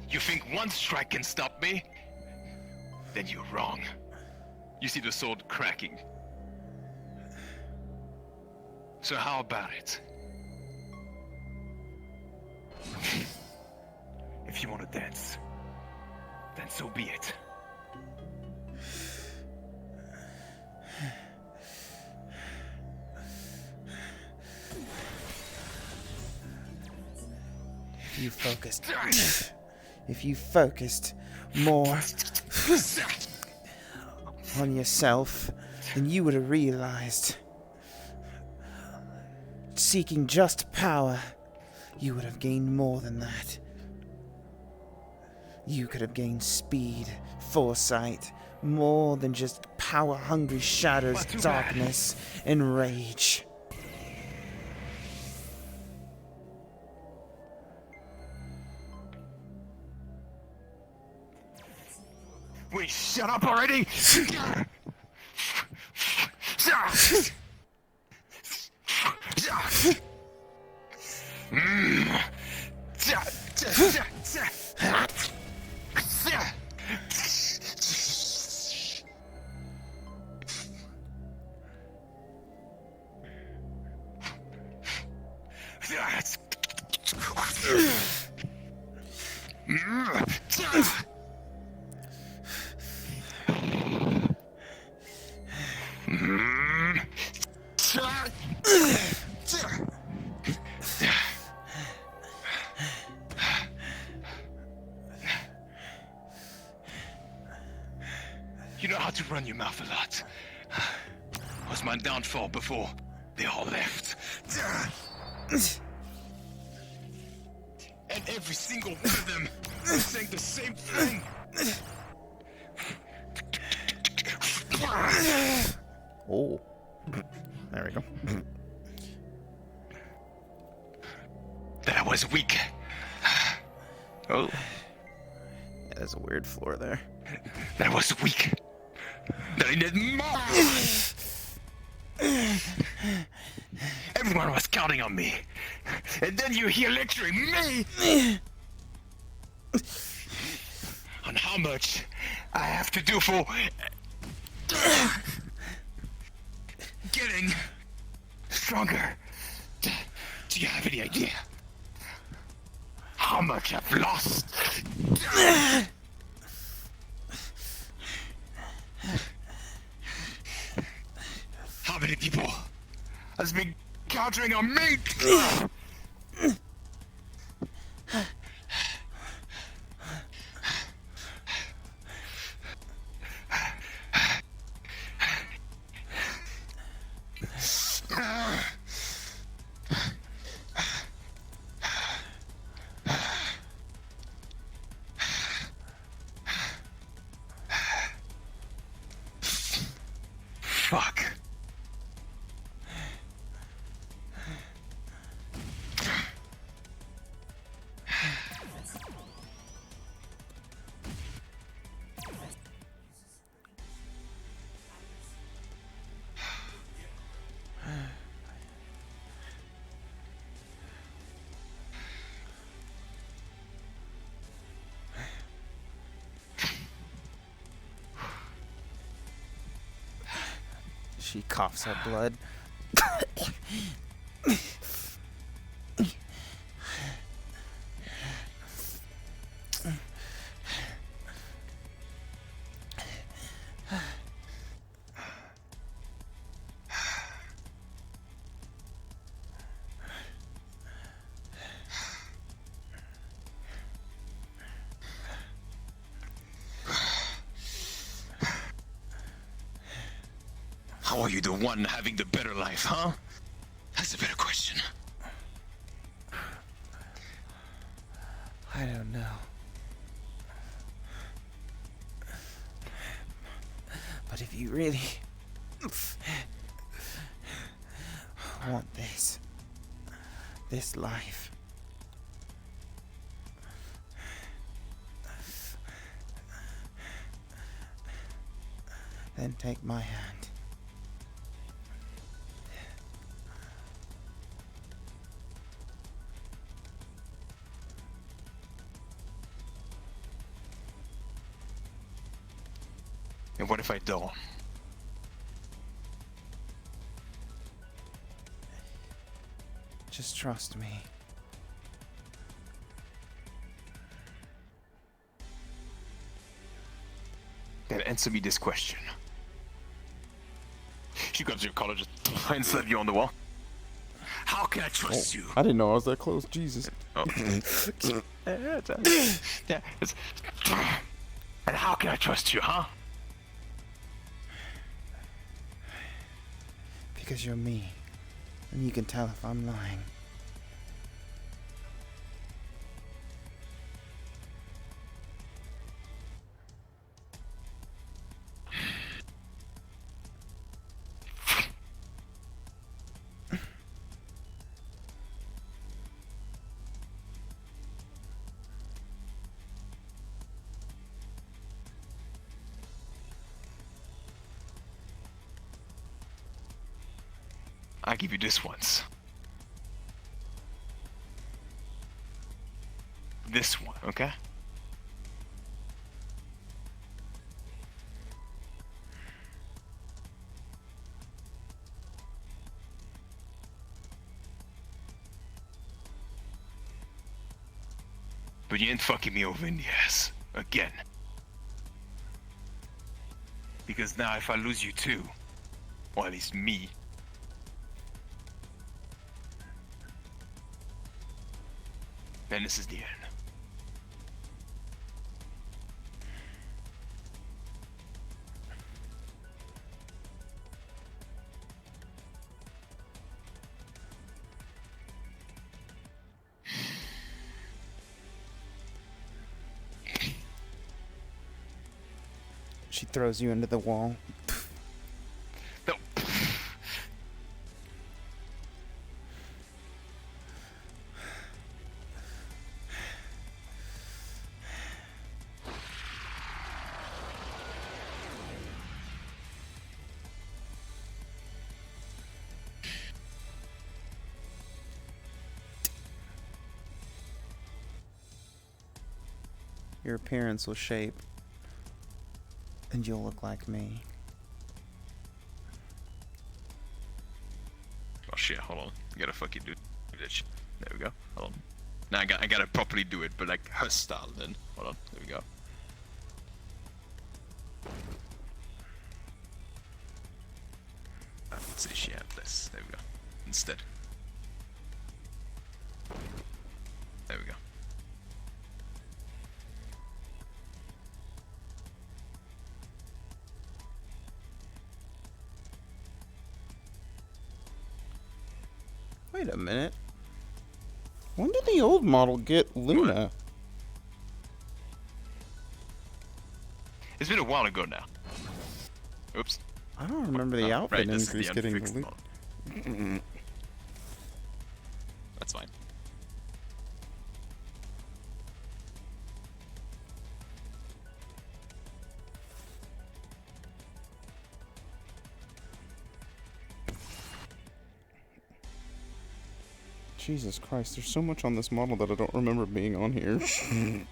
You think one strike can stop me? Then you're wrong. You see the sword cracking. So how about it? If you want to dance, then so be it. If you focused more on yourself, then you would have realized, seeking just power, you would have gained more than that. You could have gained speed, foresight, more than just power-hungry shadows, darkness, and rage. Wait, shut up already! You know how to run your mouth a lot. Was my downfall before they all left. And every single one of them was saying the same thing. Oh. There we go. That I was weak. Oh. Yeah, there's a weird floor there. That I was weak. That I needed more. Everyone was counting on me. And then you're here lecturing me on how much I have to do for getting stronger. Do you have any idea how much I've lost? How many people has been countering on me? Fuck. She coughs up blood. How are you the one having the better life, huh? That's a better question. I don't know. But if you really want this life, then take my hand. And what if I don't? Just trust me. Then answer me this question. She grabs your collar, just and slap you on the wall. How can I trust you? I didn't know I was that close. Jesus. Oh. And how can I trust you, huh? Because you're me. And you can tell if I'm lying. I give you this once. This one, okay? But you ain't fucking me over in the ass. Again. Because now if I lose you too, or at least me, then this is the end. She throws you into the wall. No. Your appearance will shape, and you'll look like me. Oh shit, hold on. You gotta fucking do. There we go. Hold on. Now I gotta properly do it, but like her style then. Hold on. There we go. Let's say she had this. There we go. Instead. There we go. Wait a minute. When did the old model get Luna? It's been a while ago now. Oops. I don't remember the outfit Right, this is increase the getting unfixed Luna. model. That's fine. Jesus Christ, there's so much on this model that I don't remember being on here. There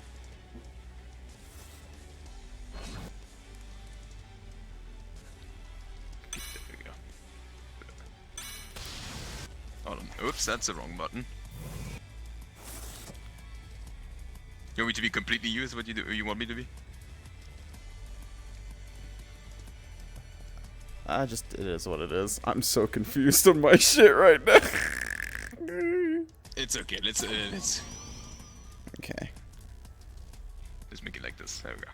we go. Hold on. Oops, that's the wrong button. You want me to be completely used? What you want me to be? It is what it is. I'm so confused on my shit right now. It's okay. Let's Okay. Let's make it like this. There we go.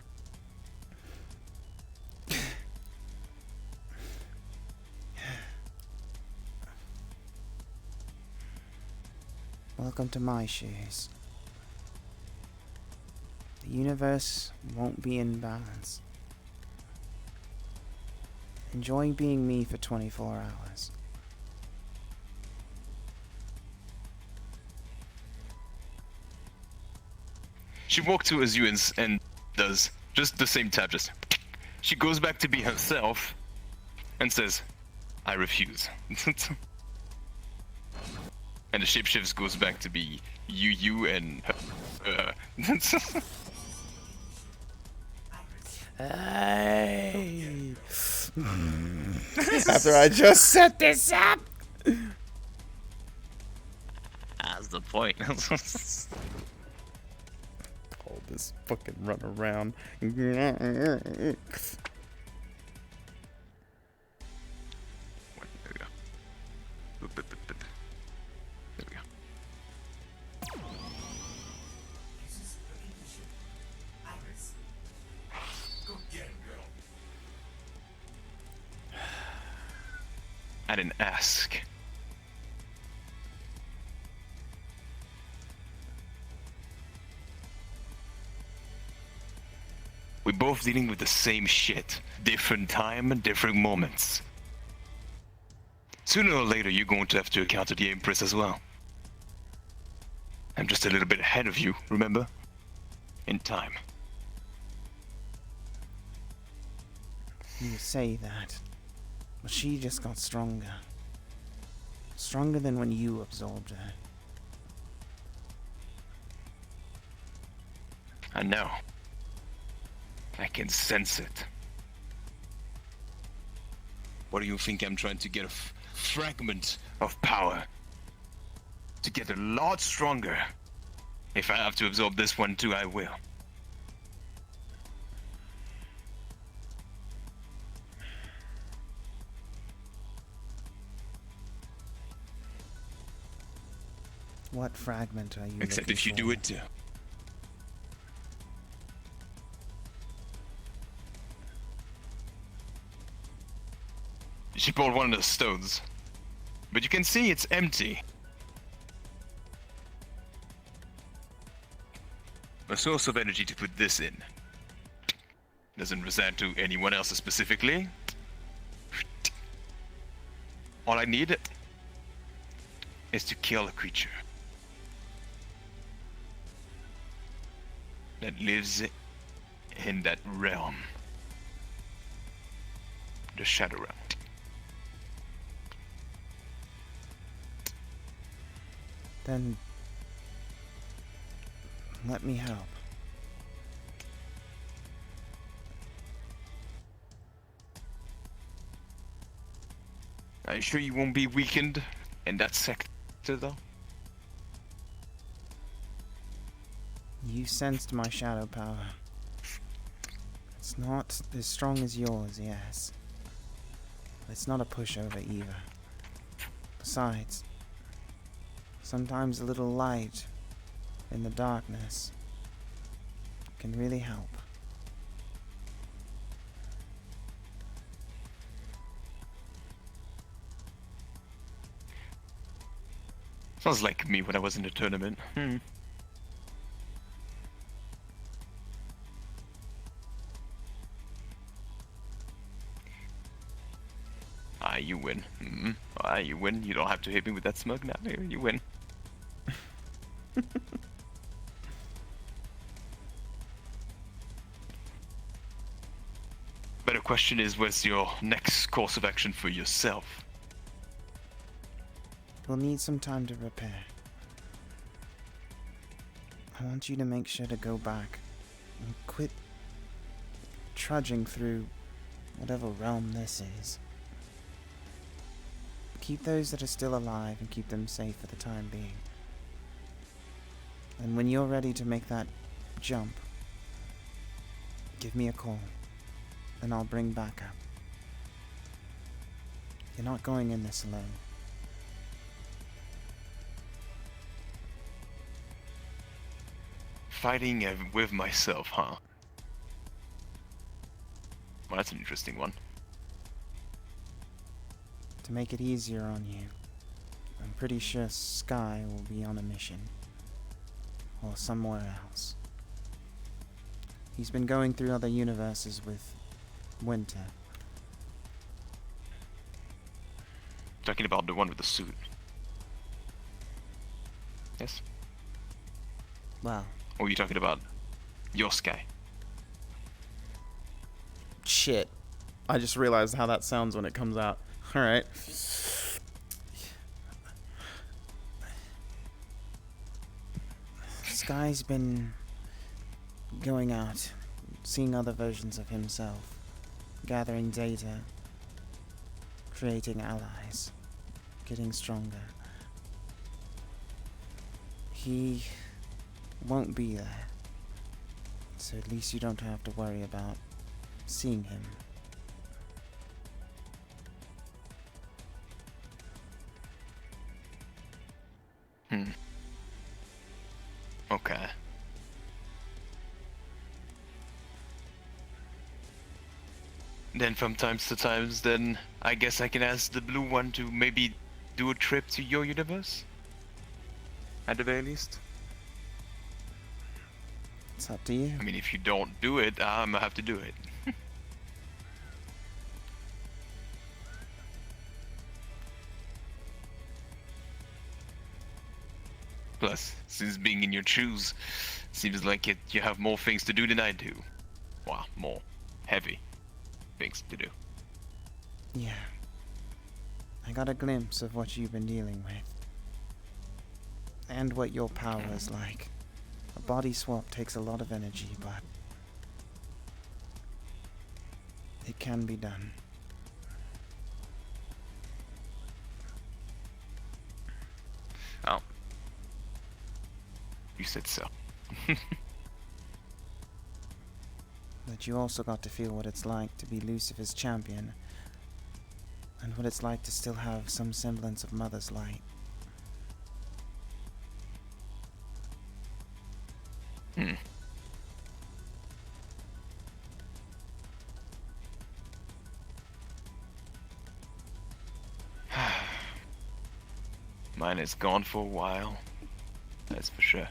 Welcome to my shoes. The universe won't be in balance. Enjoy being me for 24 hours. She walked to us and does just the same tap. Just she goes back to be herself and says, "I refuse." And the shapeshifts goes back to be you and her. Hey. After I just set this up. That's the point. All this fucking run around. There we go. There we go. I didn't ask. We're both dealing with the same shit. Different time and different moments. Sooner or later, you're going to have to encounter the Empress as well. I'm just a little bit ahead of you, remember? In time. You say that, but she just got stronger. Stronger than when you absorbed her. I know. I can sense it. What do you think I'm trying to get a fragment of power? To get a lot stronger. If I have to absorb this one too, I will. What fragment are you Except looking if you for? do it too. She pulled one of the stones. But you can see it's empty. A source of energy to put this in. Doesn't reside to anyone else specifically. All I need is to kill a creature that lives in that realm. The Shadow Realm. Then let me help. Are you sure you won't be weakened in that sector though? You sensed my shadow power. It's not as strong as yours, yes. But it's not a pushover either. Besides, sometimes a little light in the darkness can really help. Sounds like me when I was in the tournament. You win. You win. You don't have to hit me with that smug now. You win. Better question is, what's your next course of action for yourself? We'll need some time to repair. I want you to make sure to go back and quit trudging through whatever realm this is. Keep those that are still alive and keep them safe for the time being. And when you're ready to make that jump, give me a call, and I'll bring backup. You're not going in this alone. Fighting with myself, huh? Well, that's an interesting one. To make it easier on you, I'm pretty sure Sky will be on a mission. Or somewhere else. He's been going through other universes with Winter. Talking about the one with the suit. Yes? Well, Or are you talking about your Sky? shit. I just realized how that sounds when it comes out. Alright. Sky's been going out, seeing other versions of himself, gathering data, creating allies, getting stronger. He won't be there, so at least you don't have to worry about seeing him. Okay. Then from times to times, then I guess I can ask the blue one to maybe do a trip to your universe? At the very least? It's up to you. I mean, if you don't do it, I'm gonna have to do it. Plus, since being in your shoes, seems like you have more things to do than I do. Well, more heavy things to do. Yeah. I got a glimpse of what you've been dealing with. And what your power is like. A body swap takes a lot of energy, but it can be done. Oh. You said so. But you also got to feel what it's like to be Lucifer's champion, and what it's like to still have some semblance of Mother's light. Mine is gone for a while. That's for sure.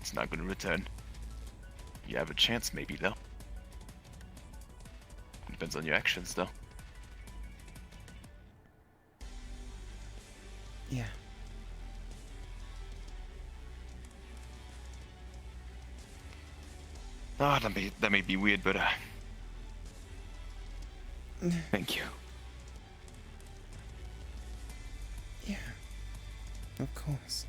It's not gonna return. You have a chance maybe though. Depends on your actions though. Yeah. Oh, that may be weird, but thank you. Yeah. Of course.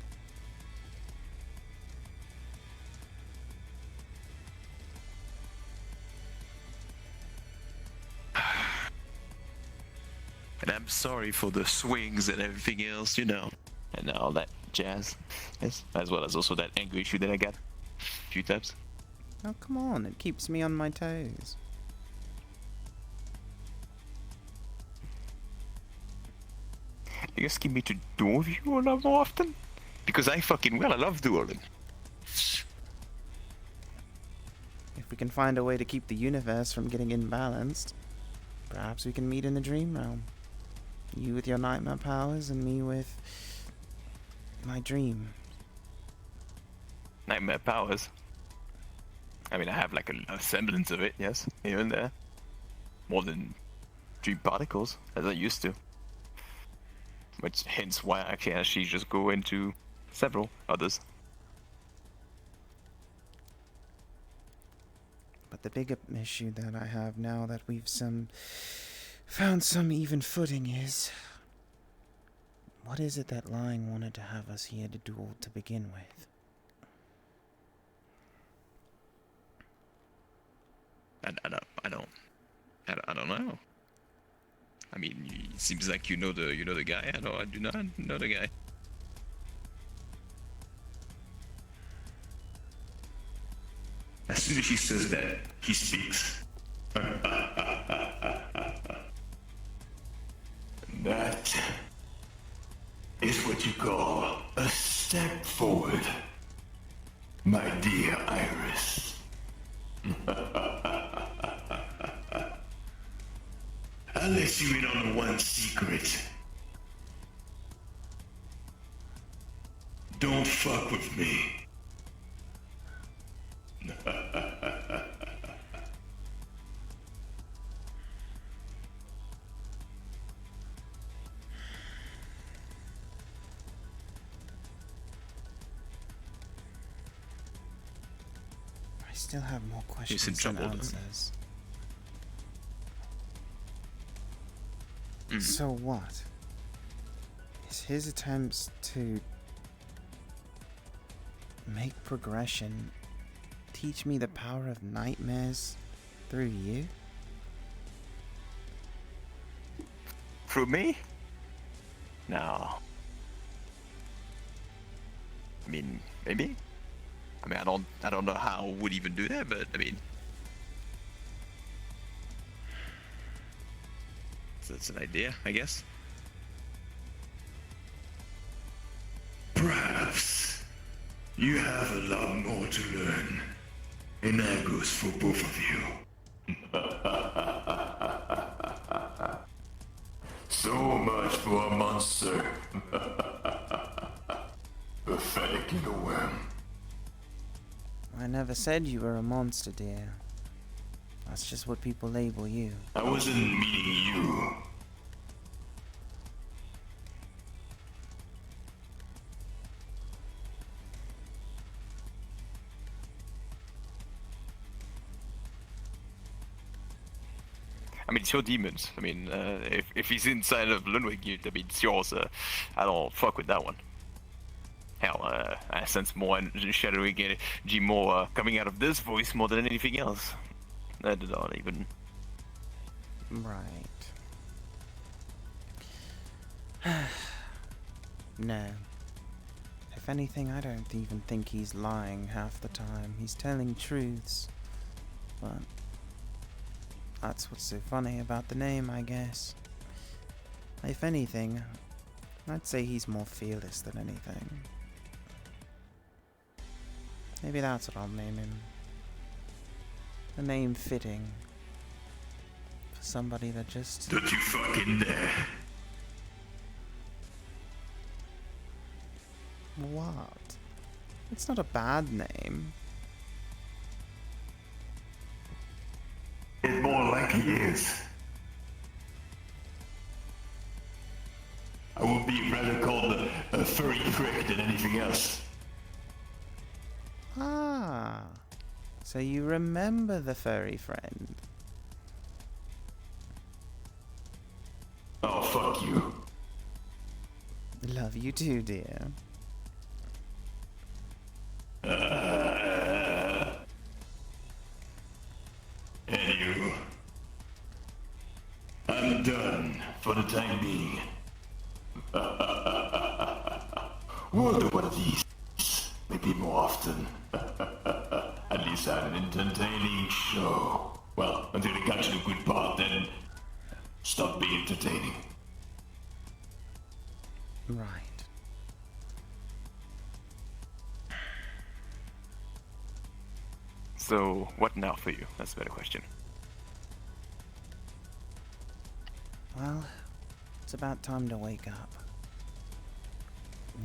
And I'm sorry for the swings and everything else, you know. And all that jazz. Yes, as well as also that anger issue that I got. few times. Oh, come on, it keeps me on my toes. You guys give me to duel you a lot more often? Because I love dueling. If we can find a way to keep the universe from getting imbalanced, perhaps we can meet in the dream realm. You with your nightmare powers and me with my dream. Nightmare powers. I mean, I have like a semblance of it, yes, here and there. More than dream particles, as I used to. Which hence why I can actually just go into several others. But the bigger issue that I have now that we've found some even footing is, what is it that Lying wanted to have us here to duel to begin with? I don't know. I mean, it seems like you know the guy. I do not know the guy. As soon as he says that, he speaks. That is what you call a step forward, my dear Iris. I'll let you in on one secret. Don't fuck with me. I still have more questions in than trouble, answers. So what? Is his attempts to make progression teach me the power of nightmares through you? Through me? No. I mean, maybe. I mean, I don't know how I would even do that, but I mean, that's an idea, I guess. Perhaps you have a lot more to learn, and that goes for both of you. So much for a monster. Pathetic little worm. I never said you were a monster, dear. That's just what people label you. I wasn't meaning you. I mean, it's your demons. I mean, if he's inside of Ludwig, I mean, it's yours. I don't fuck with that one. Hell, I sense more shadowy energy more coming out of this voice more than anything else. I do not even. Right. No. If anything, I don't even think he's lying half the time. He's telling truths. But that's what's so funny about the name, I guess. If anything, I'd say he's more fearless than anything. Maybe that's what I'll name him. A name fitting for somebody that just... Don't you fucking dare. What? It's not a bad name. It more like he is. I would be rather called a furry prick than anything else. Ah, so you remember the furry friend. Oh, fuck you. Love you too, dear. And you. I'm done for the time being. Wonder what of these Maybe more often. At least I had an entertaining show. Well, until it got to the good part, then stop being entertaining. Right. So, what now for you? That's a better question. Well, it's about time to wake up.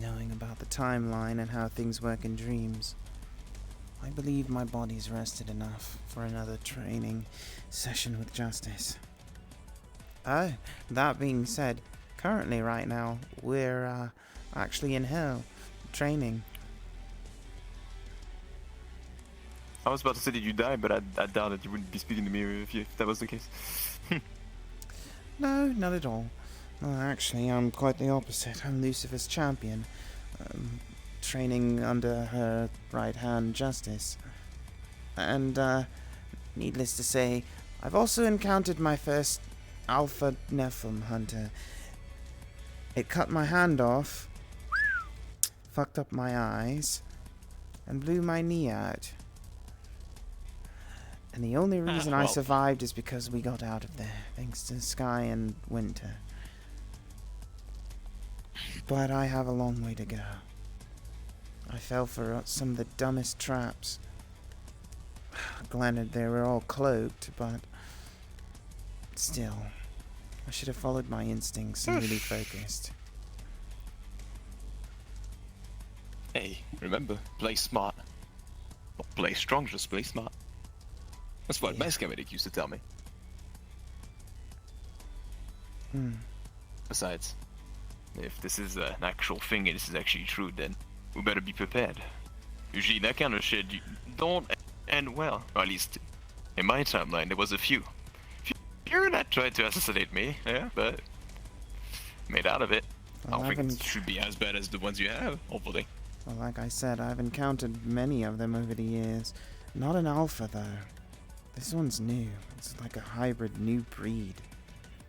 Knowing about the timeline and how things work in dreams, I believe my body's rested enough for another training session with Justice. Oh, that being said, currently right now, we're actually in hell, training. I was about to say that you died, but I doubt that you wouldn't be speaking to me if that was the case. No, not at all. Actually, I'm quite the opposite. I'm Lucifer's champion, training under her right hand, Justice. And, needless to say, I've also encountered my first Alpha Nephilim hunter. It cut my hand off, fucked up my eyes, and blew my knee out. And the only reason I survived is because we got out of there, thanks to Sky and Winter. But I have a long way to go. I fell for some of the dumbest traps. Granted, they were all cloaked, but still, I should have followed my instincts and really focused. Hey, remember, play smart. Not play strong, just play smart. That's what my schematic used to tell me. Besides, if this is an actual thing and this is actually true, then we better be prepared. Usually that kind of shit don't end well. Or at least, in my timeline, there was a few. Few that tried to assassinate me, yeah, but made out of it. Well, I don't think it should be as bad as the ones you have, hopefully. Well, like I said, I've encountered many of them over the years. Not an alpha, though. This one's new. It's like a hybrid new breed.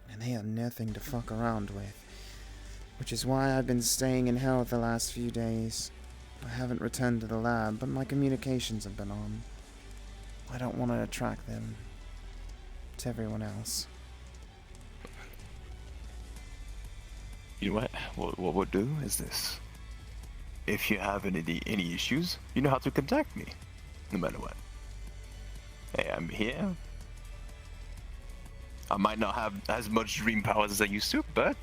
And they are nothing to fuck around with. Which is why I've been staying in hell the last few days. I haven't returned to the lab, but my communications have been on. I don't want to attract them to everyone else. You know what we'll do is this. If you have any issues, you know how to contact me, no matter what. Hey, I'm here. I might not have as much dream powers as I used to, but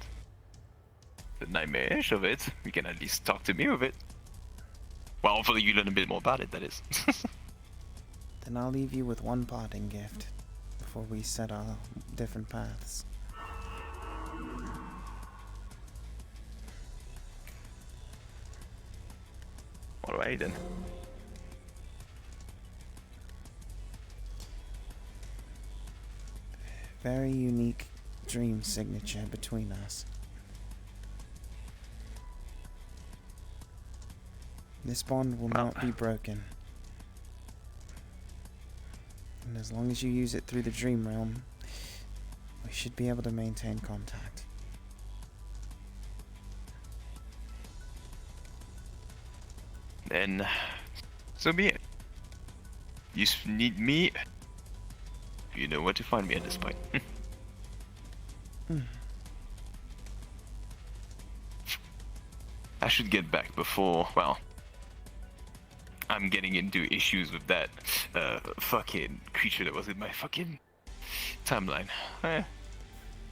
the nightmarish of it, you can at least talk to me with it. Well, hopefully you learn a bit more about it, that is. Then I'll leave you with one parting gift before we set our different paths. Alright then. Very unique dream signature between us. This bond will not be broken. And as long as you use it through the dream realm, we should be able to maintain contact. Then, so be it. You need me. You know where to find me at this point. I should get back before, well, I'm getting into issues with that fucking creature that was in my fucking timeline.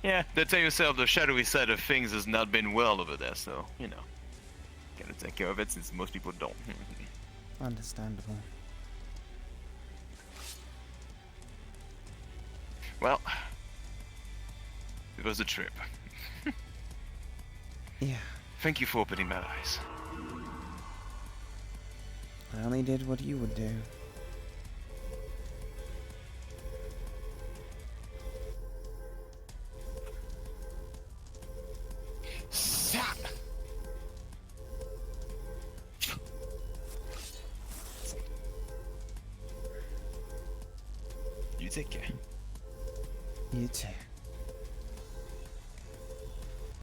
Yeah, to tell yourself, the shadowy side of things has not been well over there, so, you know, gotta take care of it since most people don't. Understandable. Well, it was a trip. Yeah, Thank you for opening my eyes. I only did what you would do. Stop! You take care. You too.